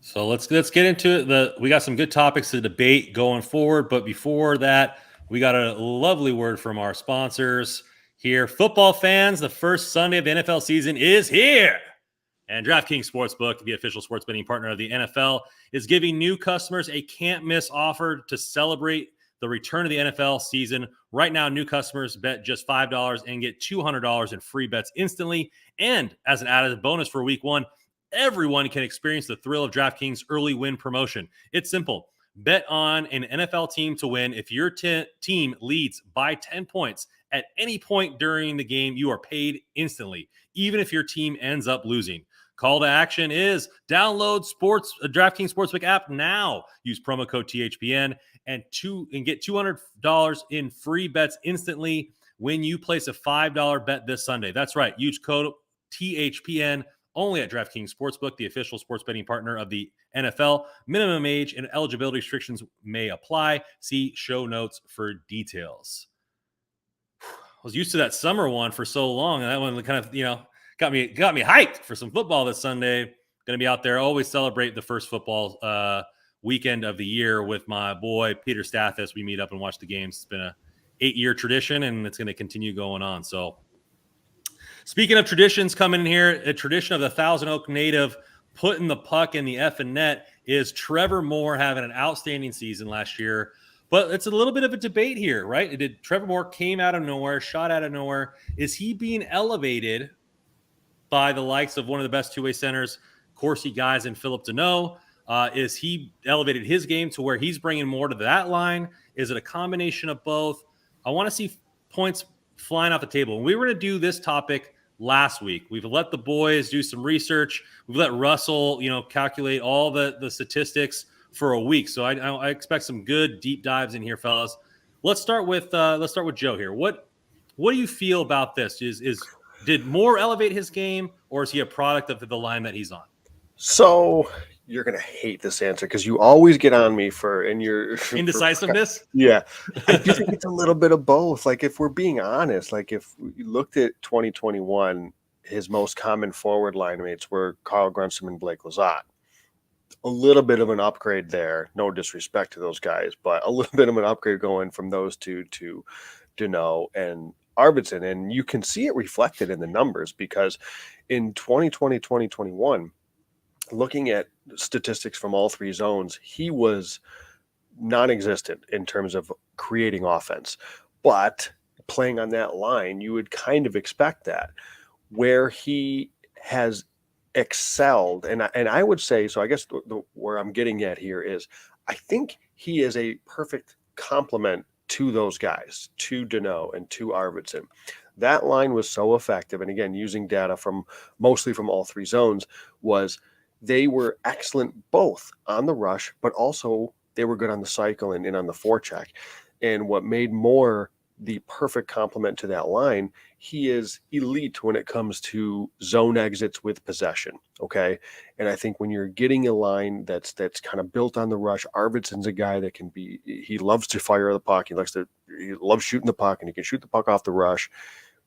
A: So let's get into it. We got some good topics to debate going forward, but before that, we got a lovely word from our sponsors here. Football fans, the first Sunday of the NFL season is here. And DraftKings Sportsbook, the official sports betting partner of the NFL, is giving new customers a can't-miss offer to celebrate the return of the NFL season. Right now, new customers bet just $5 and get $200 in free bets instantly. And as an added bonus for Week 1, everyone can experience the thrill of DraftKings early win promotion. It's simple. Bet on an NFL team to win. If your team leads by 10 points at any point during the game, you are paid instantly, even if your team ends up losing. Call to action is download DraftKings Sportsbook app now. Use promo code THPN and get $200 in free bets instantly when you place a $5 bet this Sunday. That's right. Use code THPN only at DraftKings Sportsbook, the official sports betting partner of the NFL. Minimum age and eligibility restrictions may apply. See show notes for details. I was used to that summer one for so long, and that one kind of, got me hyped for some football this Sunday. Going to be out there. Always celebrate the first football weekend of the year with my boy Peter Stathis. We meet up and watch the games. It's been a 8-year tradition, and it's going to continue going on. So Speaking of traditions coming in here, a tradition of the Thousand Oak native putting the puck in the effing net is Trevor Moore having an outstanding season last year. But it's a little bit of a debate here, right? Did Trevor Moore came out of nowhere, shot out of nowhere? Is he being elevated by the likes of one of the best two-way centers, Corsi guys, and Philip Deneau? Is he elevated his game to where he's bringing more to that line? Is it a combination of both? I want to see points flying off the table. And we were going to do this topic last week. We've let the boys do some research. We've let Russell, calculate all the statistics for a week. So I expect some good deep dives in here, fellas. Let's start with Joe here. What do you feel about this? Did Moore elevate his game, or is he a product of the line that he's on?
B: So you're going to hate this answer because you always get on me for
A: indecisiveness.
B: Yeah. I do think it's a little bit of both. Like, if we're being honest, like if we looked at 2021, his most common forward line mates were Carl Grunstrom and Blake Lizotte. A little bit of an upgrade there. No disrespect to those guys, but a little bit of an upgrade going from those two to Deneau and Arvidsson. And you can see it reflected in the numbers because in 2020, 2021, looking at statistics from all three zones, he was non-existent in terms of creating offense. But playing on that line, you would kind of expect that. Where he has excelled, and I would say, so I guess where I'm getting at here is, I think he is a perfect complement to those guys, to Deneau and to Arvidsson. That line was so effective, and again, using data mostly from all three zones, was they were excellent both on the rush, but also they were good on the cycle and on the forecheck. And what made Moore the perfect complement to that line, he is elite when it comes to zone exits with possession. Okay. And I think when you're getting a line that's kind of built on the rush, Arvidsson's a guy that he loves to fire the puck. He loves shooting the puck, and he can shoot the puck off the rush.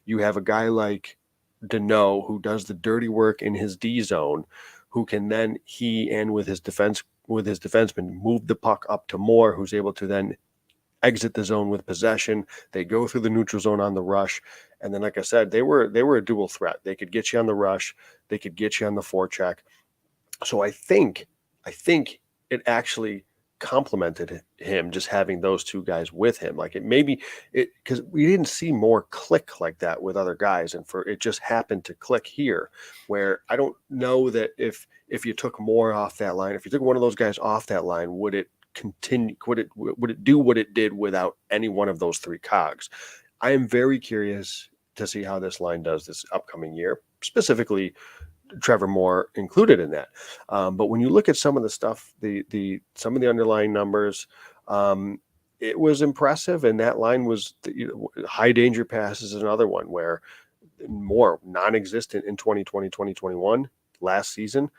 B: You have a guy like Deneau who does the dirty work in his D zone, who can then with his defenseman move the puck up to Moore, who's able to then exit the zone with possession. They go through the neutral zone on the rush. And then, like I said, they were a dual threat. They could get you on the rush. They could get you on the forecheck. So I think it actually complimented him just having those two guys with him. Like because we didn't see more click like that with other guys. And it just happened to click here, where I don't know that if you took more off that line, if you took one of those guys off that line, would it continue? Would it do what it did without any one of those three cogs? I am very curious to see how this line does this upcoming year, specifically Trevor Moore included in that. But when you look at some of the stuff, some of the underlying numbers, it was impressive. And that line was high danger passes is another one where Moore non-existent in 2020, 2021 last season.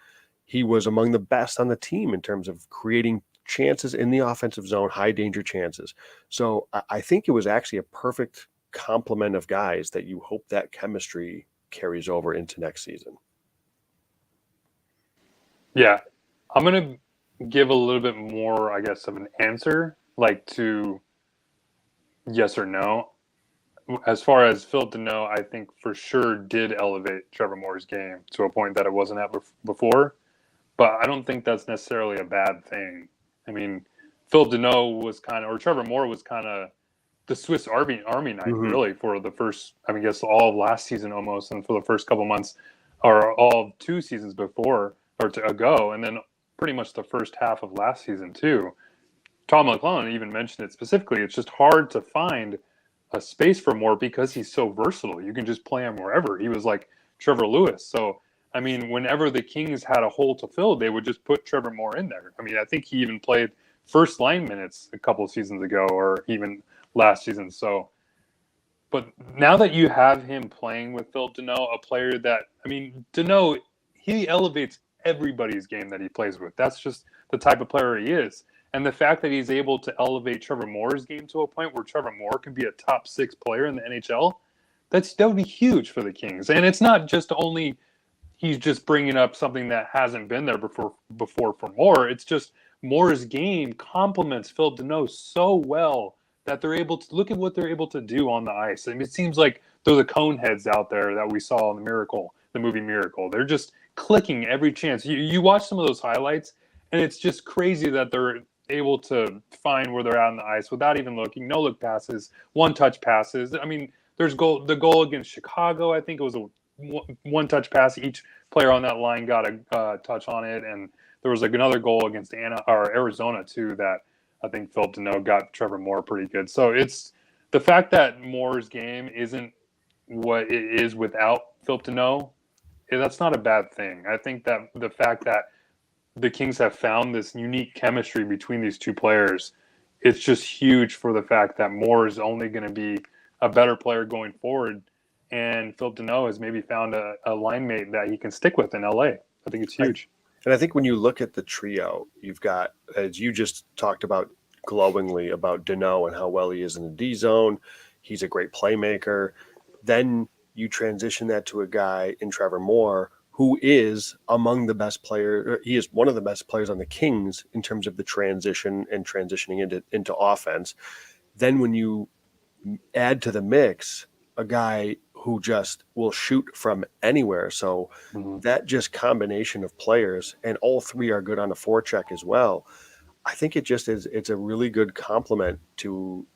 B: He was among the best on the team in terms of creating chances in the offensive zone, high danger chances. So I think it was actually a perfect complement of guys that you hope that chemistry carries over into next season.
C: Yeah, I'm going to give a little bit more, I guess, of an answer, like to yes or no. As far as Phil Deneau, I think for sure did elevate Trevor Moore's game to a point that it wasn't at before. But I don't think that's necessarily a bad thing. I mean, Phil Deneau was or Trevor Moore was kind of the Swiss Army knife, really, for the first, I guess all of last season almost, and for the first couple months, or all of 2 seasons before or ago, and then pretty much the first half of last season too. Tom McClellan even mentioned it specifically. It's just hard to find a space for Moore because he's so versatile. You can just play him wherever. He was like Trevor Lewis. So, I mean, whenever the Kings had a hole to fill, they would just put Trevor Moore in there. I mean, I think he even played first line minutes a couple of seasons ago, or even last season. So, but now that you have him playing with Phil Deneau, a player that, I mean, Deneau, he elevates everybody's game that he plays with. That's just the type of player he is. And the fact that he's able to elevate Trevor Moore's game to a point where Trevor Moore can be a top 6 player in the NHL, that would be huge for the Kings. And it's not just only he's just bringing up something that hasn't been there before for Moore. It's just Moore's game complements Phil Deneau so well that they're able to look at what they're able to do on the ice. I mean, it seems like they're the cone heads out there that we saw in the movie Miracle. They're just clicking every chance. You watch some of those highlights, and it's just crazy that they're able to find where they're at on the ice without even looking. No look passes, one touch passes. I mean, the goal against Chicago. I think it was a one touch pass. Each player on that line got a touch on it, and there was like another goal against Arizona too that I think Philip Deneau got Trevor Moore pretty good. So it's the fact that Moore's game isn't what it is without Philip Deneau. That's not a bad thing. I think that the fact that the Kings have found this unique chemistry between these two players, it's just huge for the fact that Moore is only going to be a better player going forward. And Philip Deneau has maybe found a line mate that he can stick with in LA. I think it's huge.
B: And I think when you look at the trio, you've got, as you just talked about glowingly about Deneau and how well he is in the D zone. He's a great playmaker. Then you transition that to a guy in Trevor Moore, who is among the best players. He is one of the best players on the Kings in terms of the transition and transitioning into offense. Then when you add to the mix a guy who just will shoot from anywhere. So that just combination of players, and all three are good on a forecheck as well. I think it's a really good complement to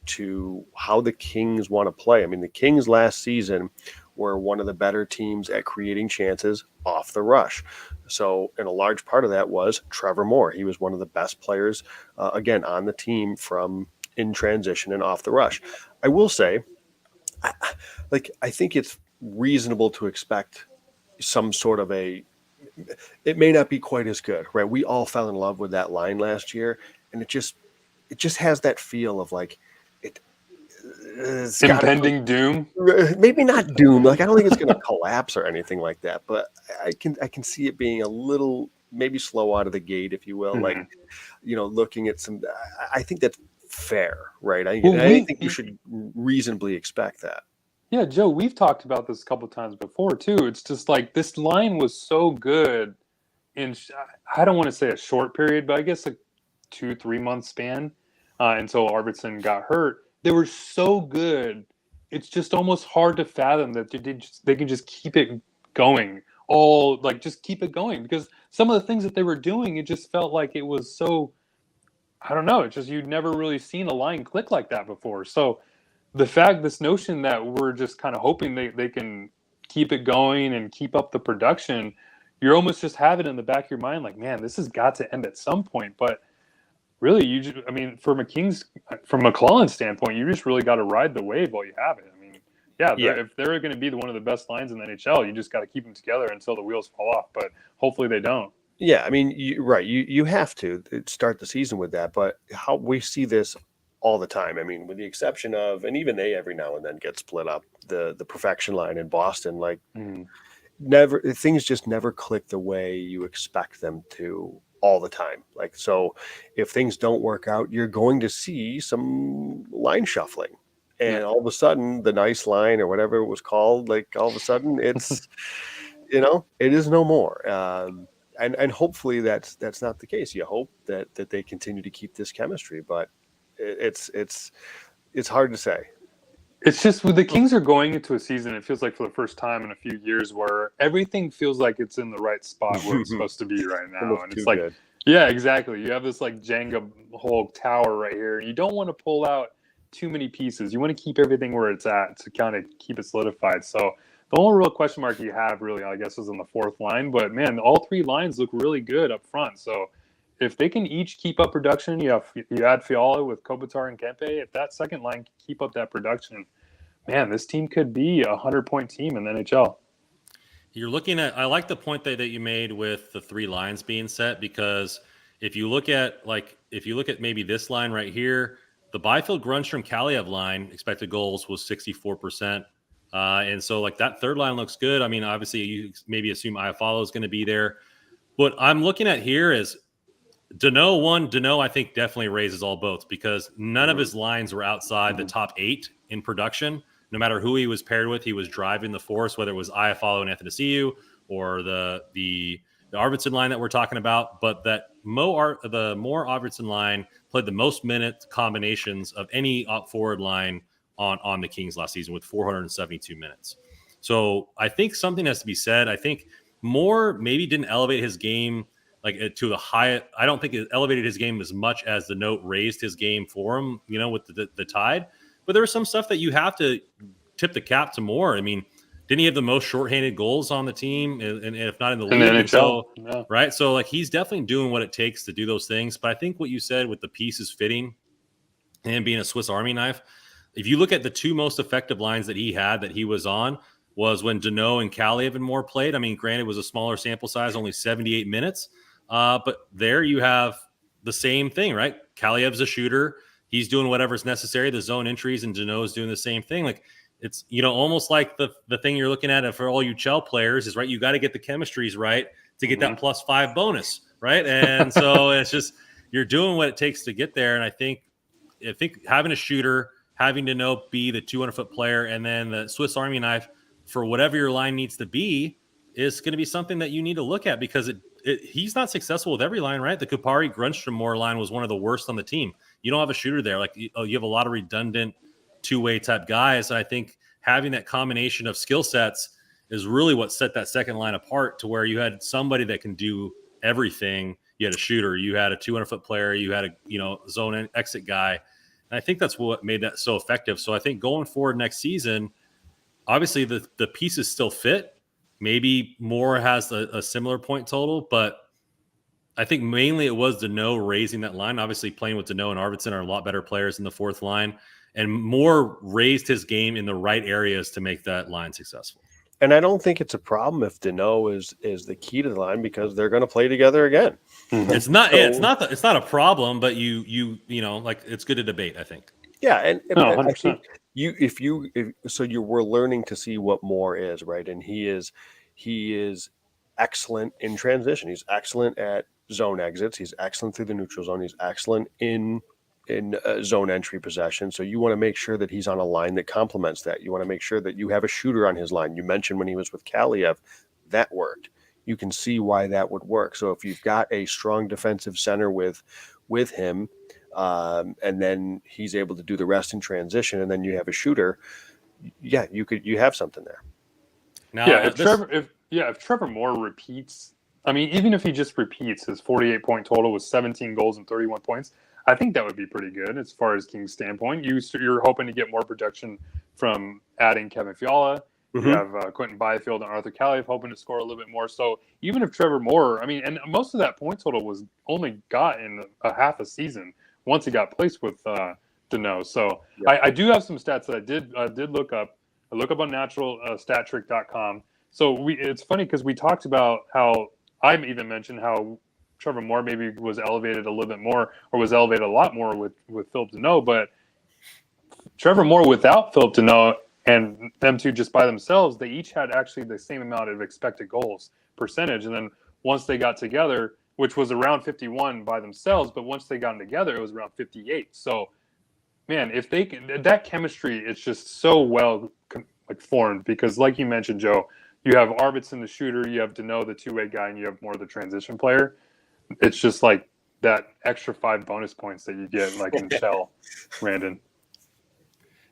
B: how the Kings want to play. I mean, the Kings last season were one of the better teams at creating chances off the rush. So, and a large part of that was Trevor Moore. He was one of the best players, again, on the team from in transition and off the rush. I will say, I think it's reasonable to expect some sort of it may not be quite as good, right? We all fell in love with that line last year, and it just has that feel of like it's
C: impending doom.
B: Maybe not doom. Like, I don't think it's going to collapse or anything like that, but I can see it being a little maybe slow out of the gate, if you will. Like, looking at some. I think that's fair, right? I think you should reasonably expect that.
C: Yeah, Joe, we've talked about this a couple of times before too. It's just like this line was so good in, I don't want to say a short period, but I guess a 2-3 month span until Arvidsson got hurt. They were so good. It's just almost hard to fathom that they can just keep it going. Just keep it going, because some of the things that they were doing, it just felt like it was so, I don't know. It's just, you'd never really seen a line click like that before. So this notion that we're just kind of hoping they can keep it going and keep up the production, you're almost just have it in the back of your mind, like, man, this has got to end at some point. But really, from McClellan's standpoint, you just really got to ride the wave while you have it. I mean, if they're going to be one of the best lines in the NHL, you just got to keep them together until the wheels fall off. But hopefully they don't.
B: Yeah, I mean, you have to start the season with that. But how we see this all the time. I mean, with the exception of, and even they every now and then get split up, the perfection line in Boston, things just never click the way you expect them to all the time. Like, so if things don't work out, you're going to see some line shuffling, and all of a sudden the nice line or whatever it was called, like all of a sudden it's, it is no more. And hopefully that's not the case. You hope that they continue to keep this chemistry, but it's hard to say.
C: It's just, when the Kings are going into a season, it feels like for the first time in a few years, where everything feels like it's in the right spot where it's supposed to be right now. And it's like, good. Yeah, exactly. You have this like Jenga whole tower right here, and you don't want to pull out too many pieces. You want to keep everything where it's at to kind of keep it solidified. So the only real question mark you have, really, I guess, is on the fourth line. But man, all three lines look really good up front. So if they can each keep up production, you add Fiala with Kopitar and Kempe. If that second line can keep up that production, man, this team could be a 100-point team in the NHL.
A: You're looking at, I like the point that you made with the three lines being set, because if you look at maybe this line right here, the Byfield, Grunstrom, Kaliev line, expected goals was 64%. And so like that third line looks good. I mean, obviously you maybe assume Iafallo is going to be there. What I'm looking at here is Deneau, I think, definitely raises all boats, because none of his lines were outside the top 8 in production. No matter who he was paired with, he was driving the force, whether it was Iafallo and Athanasiou or the Arvidsson line that we're talking about. But that the Moore Arvidsson line played the most minute combinations of any forward line on the Kings last season with 472 minutes. So I think something has to be said. I think Moore maybe didn't elevate his game like to the high. I don't think it elevated his game as much as the note raised his game for him, with the Tide. But there was some stuff that you have to tip the cap to Moore. I mean, didn't he have the most shorthanded goals on the team, and if not in the league?
C: In the NHL,
A: so,
C: yeah.
A: Right. So like he's definitely doing what it takes to do those things. But I think what you said with the pieces fitting and being a Swiss Army knife, if you look at the two most effective lines that he was on, was when Deneau and Kaliev and Moore played. I mean, granted, it was a smaller sample size, only 78 minutes. But there you have the same thing, right? Kaliev's a shooter. He's doing whatever's necessary. The zone entries, and Deneau's doing the same thing. Like it's, almost like the thing you're looking at for all you Chell players is, right, you got to get the chemistries right to get that +5 bonus, right? And so it's just you're doing what it takes to get there. And I think having a shooter, having to be the 200-foot player, and then the Swiss Army knife for whatever your line needs to be is going to be something that you need to look at, because he's not successful with every line, right? The Kupari Grunstrom Moore line was one of the worst on the team. You don't have a shooter there. Like you have a lot of redundant two-way type guys. And I think having that combination of skill sets is really what set that second line apart, to where you had somebody that can do everything. You had a shooter, you had a 200-foot player, you had a zone exit guy. And I think that's what made that so effective. So I think going forward next season, obviously the pieces still fit. Maybe Moore has a similar point total, but I think mainly it was Deneau raising that line. Obviously, playing with Deneau and Arvidsson are a lot better players in the fourth line, and Moore raised his game in the right areas to make that line successful.
B: And I don't think it's a problem if Deneau is the key to the line, because they're going to play together again.
A: It's not. It's not a problem, but like it's good to debate, I think.
B: Yeah, and
C: No,
B: I think we're learning to see what Moore is, right? And he is excellent in transition. He's excellent at zone exits. He's excellent through the neutral zone. He's excellent in zone entry possession. So you want to make sure that he's on a line that complements that. You want to make sure that you have a shooter on his line. You mentioned when he was with Kaliev, that worked. You can see why that would work. So if you've got a strong defensive center with him, and then he's able to do the rest in transition, and then you have a shooter, yeah, you have something there.
A: Now,
C: if Trevor Moore repeats, I mean, even if he just repeats his 48-point total with 17 goals and 31 points, I think that would be pretty good as far as King's standpoint. You're hoping to get more production from adding Kevin Fiala. You have Quentin Byfield and Arthur Kaliev hoping to score a little bit more. So even if Trevor Moore, I mean, and most of that point total was only got in a half a season once he got placed with Deneau. So I do have some stats that I did look up. I look up on naturalstattrick.com. So it's funny because we talked about how I even mentioned how Trevor Moore maybe was elevated a little bit more, or was elevated a lot more with Philip Deneau. But Trevor Moore without Philip Deneau and them two just by themselves, they each had actually the same amount of expected goals percentage. And then once they got together, which was around 51 by themselves, but once they got together, it was around 58. So, man, if they can, that chemistry, it's just so well formed, because like you mentioned, Joe, you have Arvidsson, the shooter, you have Deneau, the two-way guy, and you have more of the transition player. It's just like that extra 5 bonus points that you get like in Shell, Brandon.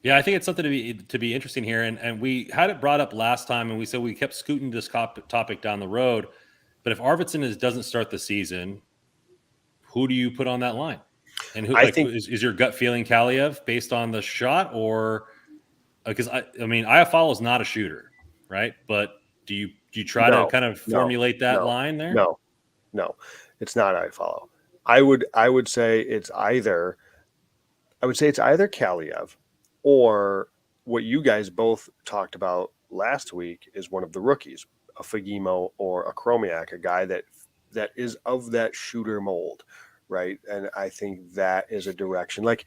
A: Yeah, I think it's something to be interesting here, and we had it brought up last time, and we said we kept scooting this topic down the road. But if Arvidsson doesn't start the season, who do you put on that line? And who is your gut feeling Kaliev based on the shot, or because I mean Iafallo is not a shooter, right? But do you try to kind of formulate that line there?
B: No, it's not Iafallo. I would say it's either Kaliev, or what you guys both talked about last week is one of the rookies, a Fagemo or a Chromiak, a guy that is of that shooter mold, right? And I think that is a direction. Like,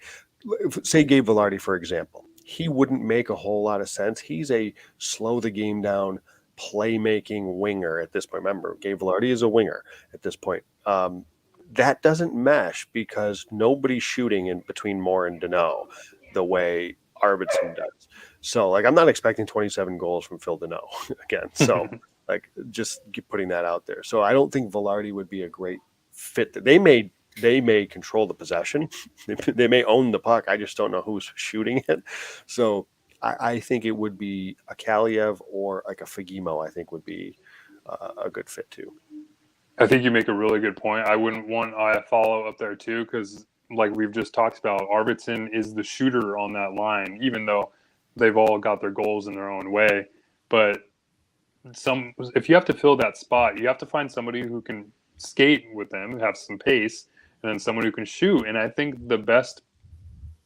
B: say Gabe Vilardi, for example, he wouldn't make a whole lot of sense. He's a slow the game down, playmaking winger at this point. Remember, Gabe Vilardi is a winger at this point. That doesn't mesh because nobody's shooting in between Moore and Deneau the way Arvidsson does. So, like, I'm not expecting 27 goals from Phil Deneau again. So, like, just putting that out there. So, I don't think Vilardi would be a great fit. They made they may control the possession. They may own the puck. I just don't know who's shooting it. So I think it would be a Kaliev or like a Fagemo, I think would be a good fit too.
C: I think you make a really good point. I wouldn't want follow up there too, because like we've just talked about, Arvidsson is the shooter on that line, even though they've all got their goals in their own way. But if you have to fill that spot, you have to find somebody who can skate with them, have some pace, and then someone who can shoot. And I think the best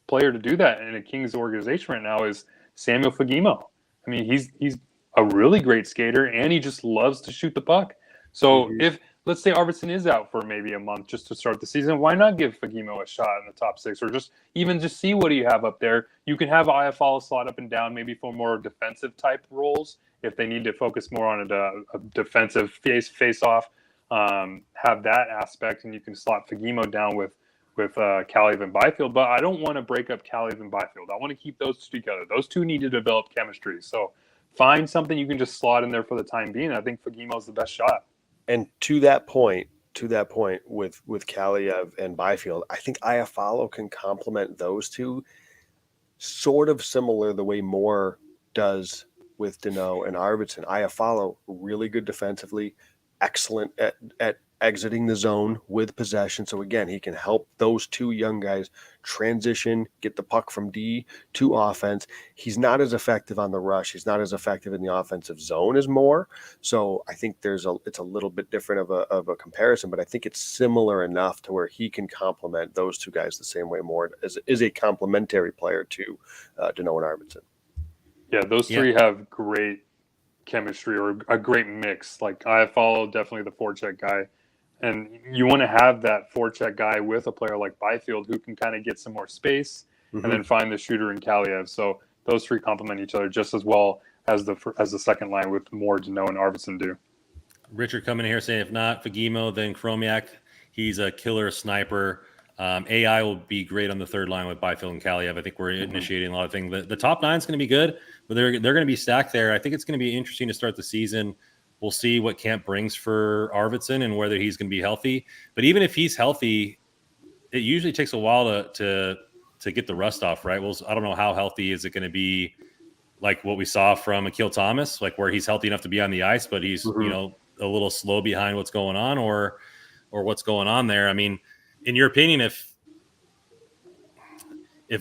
C: player to do that in a Kings organization right now is Samuel Fagemo. I mean, he's a really great skater, and he just loves to shoot the puck. So if, let's say, Arvidsson is out for maybe a month just to start the season, why not give Fagemo a shot in the top six, or just see what you have up there? You can have IFL slot up and down, maybe for more defensive type roles if they need to focus more on a defensive face-off. Have that aspect, and you can slot Fagemo down with Kaliev and Byfield. But I don't want to break up Kaliev and Byfield. I want to keep those two together. Those two need to develop chemistry. So find something you can just slot in there for the time being. I think Fagemo's the best shot.
B: And to that point with Kaliev and Byfield, I think Iafallo can complement those two sort of similar the way Moore does with Danault and Arvidsson. Iafallo, really good defensively, excellent at exiting the zone with possession. So again, he can help those two young guys transition, get the puck from D to offense. He's not as effective on the rush. He's not as effective in the offensive zone as Moore. So I think it's a little bit different of a comparison, but I think it's similar enough to where he can complement those two guys the same way Moore is a complementary player to Danault and Arvidsson.
C: Yeah, those three have great chemistry, or a great mix. Like Iafallo, definitely the forecheck guy. And you want to have that forecheck guy with a player like Byfield who can kind of get some more space and then find the shooter in Kaliev. So those three complement each other just as well as the second line with Moore, Danault, and Arvidsson do.
A: Richard coming in here saying if not Fagemo, then Chromiak. He's a killer sniper. AI will be great on the third line with Byfield and Kaliev. I think we're initiating a lot of things. The top nine is going to be good, but they're going to be stacked there. I think it's going to be interesting to start the season. We'll see what camp brings for Arvidsson and whether he's going to be healthy. But even if he's healthy, it usually takes a while to get the rust off, right? Well, I don't know how healthy is it going to be, like what we saw from Akil Thomas, like where he's healthy enough to be on the ice, but he's a little slow behind what's going on, or what's going on there. I mean, in your opinion, if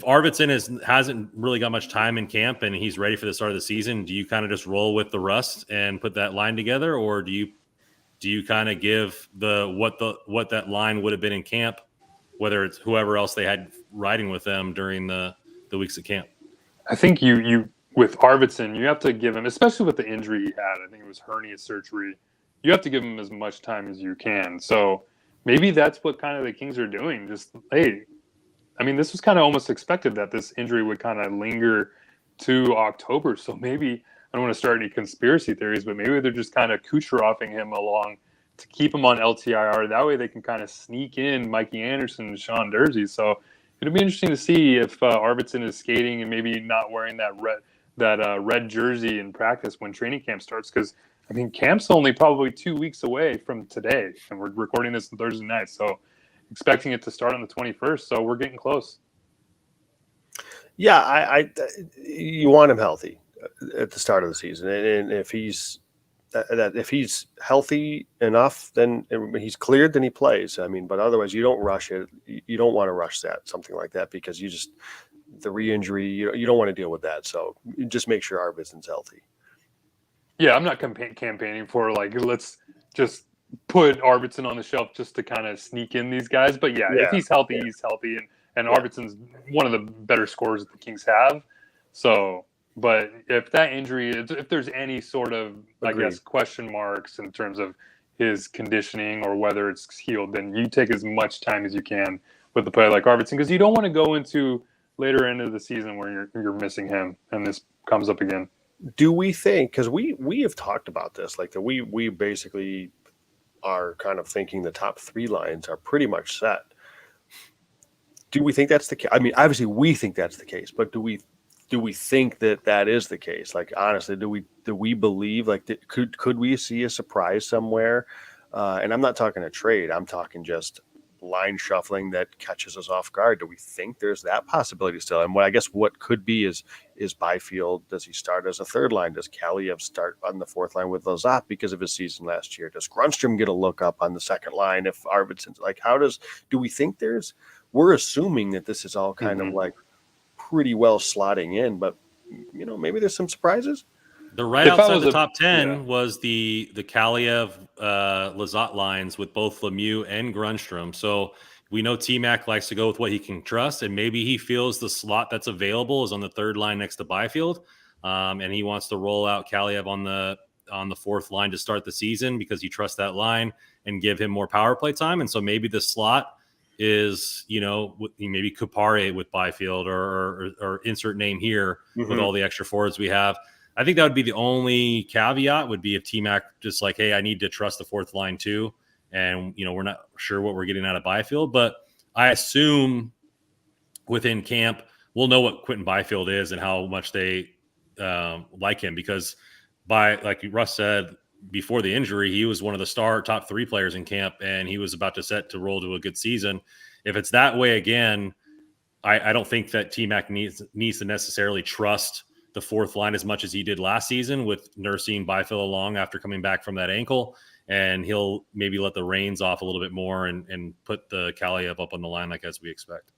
A: Arvidsson hasn't really got much time in camp and he's ready for the start of the season, do you kind of just roll with the rust and put that line together, or do you kind of give what that line would have been in camp, whether it's whoever else they had riding with them during the weeks of camp?
C: I think you with Arvidsson, you have to give him, especially with the injury he had. I think it was hernia surgery. You have to give him as much time as you can. So maybe that's what kind of the Kings are doing. Just, hey, I mean, this was kind of almost expected that this injury would kind of linger to October. So maybe, I don't want to start any conspiracy theories, but maybe they're just kind of Kucheroving him along to keep him on LTIR. That way they can kind of sneak in Mikey Anderson and Sean Durzi. So it'll be interesting to see if Arvidsson is skating and maybe not wearing that red jersey in practice when training camp starts. Because, I mean, camp's only probably 2 weeks away from today, and we're recording this on Thursday night. So expecting it to start on the 21st, so we're getting close.
B: Yeah, you want him healthy at the start of the season, and if he's healthy enough, then he's cleared, then he plays. I mean, but otherwise, you don't rush it. You don't want to rush something like that, because the re-injury, you don't want to deal with that. So you just make sure Arvidsson's healthy. Yeah,
C: I'm not campaigning for let's just put Arvidsson on the shelf just to kind of sneak in these guys. But if he's healthy, he's healthy. And Arvidsson's one of the better scorers that the Kings have. So, but if that injury, if there's any sort of, I guess, question marks in terms of his conditioning or whether it's healed, then you take as much time as you can with a player like Arvidsson, because you don't want to go into later end of the season where you're missing him and this comes up again.
B: Do we think, because we have talked about this, like we basically are kind of thinking the top three lines are pretty much set. Do we think that's the case? I mean, obviously we think that's the case, but do we think that is the case? Like, honestly, do we believe, like, could we see a surprise somewhere? And I'm not talking a trade. I'm talking just line shuffling that catches us off guard? Do we think there's that possibility still? And what could be is Byfield, does he start as a third line? Does Kaliev start on the fourth line with Lizotte because of his season last year? Does Grundstrom get a look up on the second line if Arvidsson's like, do we think we're assuming that this is all kind of like pretty well slotting in, but maybe there's some surprises.
A: The right outside the top 10 was the Kaliev Lizotte lines with both Lemieux and Grundstrom. So we know T-Mac likes to go with what he can trust, and maybe he feels the slot that's available is on the third line next to Byfield, and he wants to roll out Kaliev on the fourth line to start the season because he trusts that line and give him more power play time. And so maybe the slot is, maybe Kupare with Byfield or insert name here with all the extra forwards we have. I think that would be the only caveat would be if T-Mac just like, hey, I need to trust the fourth line too. And, we're not sure what we're getting out of Byfield. But I assume within camp, we'll know what Quentin Byfield is and how much they like him. Because like Russ said, before the injury, he was one of the top 3 players in camp, and he was about to set to roll to a good season. If it's that way again, I don't think that T-Mac needs to necessarily trust the fourth line as much as he did last season with nursing Byfield along after coming back from that ankle. And he'll maybe let the reins off a little bit more and put the Kaliev up on the line as we expect.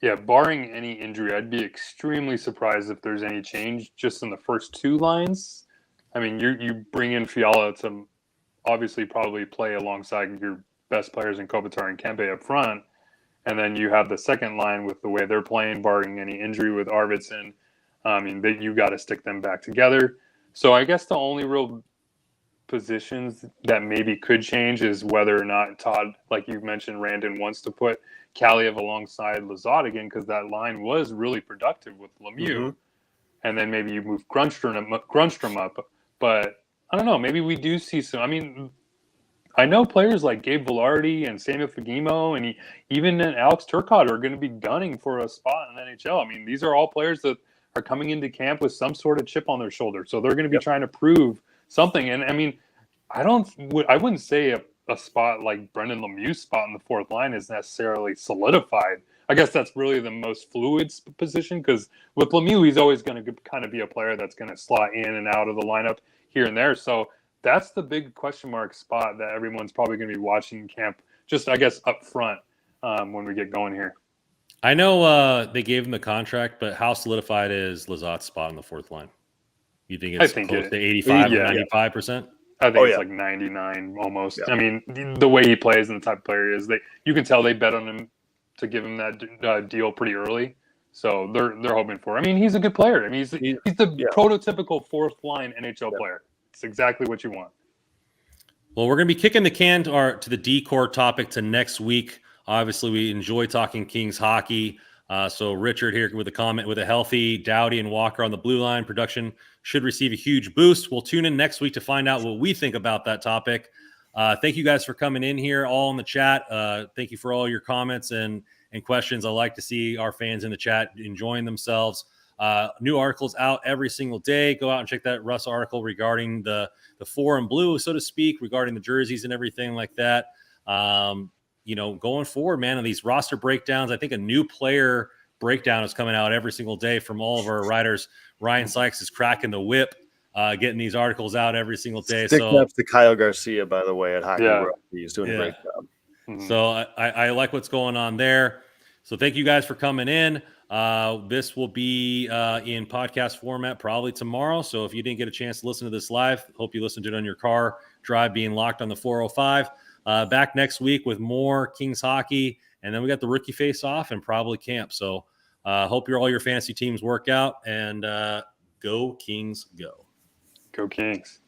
C: Yeah, barring any injury, I'd be extremely surprised if there's any change just in the first 2 lines. I mean, you bring in Fiala to obviously probably play alongside your best players in Kopitar and Kempe up front. And then you have the second line with the way they're playing, barring any injury with Arvidsson. That you got to stick them back together. So I guess the only real positions that maybe could change is whether or not Todd, like you mentioned, Randon wants to put Kaliev alongside Lizotte again because that line was really productive with Lemieux. And then maybe you move Grundstrom up. But I don't know. Maybe we do see some. I mean, I know players like Gabe Velarde and Samuel Fagemo and even Alex Turcotte are going to be gunning for a spot in the NHL. I mean, these are all players that are coming into camp with some sort of chip on their shoulder. So they're going to be trying to prove something. And I mean, I wouldn't say a spot like Brendan Lemieux's spot in the fourth line is necessarily solidified. I guess that's really the most fluid position because with Lemieux, he's always going to kind of be a player that's going to slot in and out of the lineup here and there. So that's the big question mark spot that everyone's probably going to be watching in camp, just I guess up front when we get going here.
A: I know they gave him the contract, but how solidified is Lizotte's spot on the fourth line? You think it's close to 85 or 95%?
C: I think it's like 99 almost. Yeah. I mean, the way he plays and the type of player he is, you can tell they bet on him to give him that deal pretty early. So they're hoping for. I mean, he's a good player. I mean, he's the prototypical fourth line NHL player. It's exactly what you want.
A: Well, we're going to be kicking the can to the D-Core topic to next week. Obviously, we enjoy talking Kings hockey. So Richard here with a comment: with a healthy Doughty and Walker on the blue line, production should receive a huge boost. We'll tune in next week to find out what we think about that topic. Thank you guys for coming in here, all in the chat. Thank you for all your comments and questions. I like to see our fans in the chat enjoying themselves. New articles out every single day. Go out and check that Russ article regarding the 4 and blue, so to speak, regarding the jerseys and everything like that. Going forward, man, and these roster breakdowns, I think a new player breakdown is coming out every single day from all of our writers. Ryan Sykes is cracking the whip, getting these articles out every single day.
B: Stick ups to Kyle Garcia, by the way, at Hockey World. He's doing a great job.
A: Mm-hmm. So I like what's going on there. So thank you guys for coming in. This will be in podcast format probably tomorrow. So if you didn't get a chance to listen to this live, hope you listened to it on your car drive being locked on the 405. Back next week with more Kings hockey, and then we got the rookie face-off and probably camp. So hope all your fantasy teams work out, and go Kings, go.
C: Go Kings.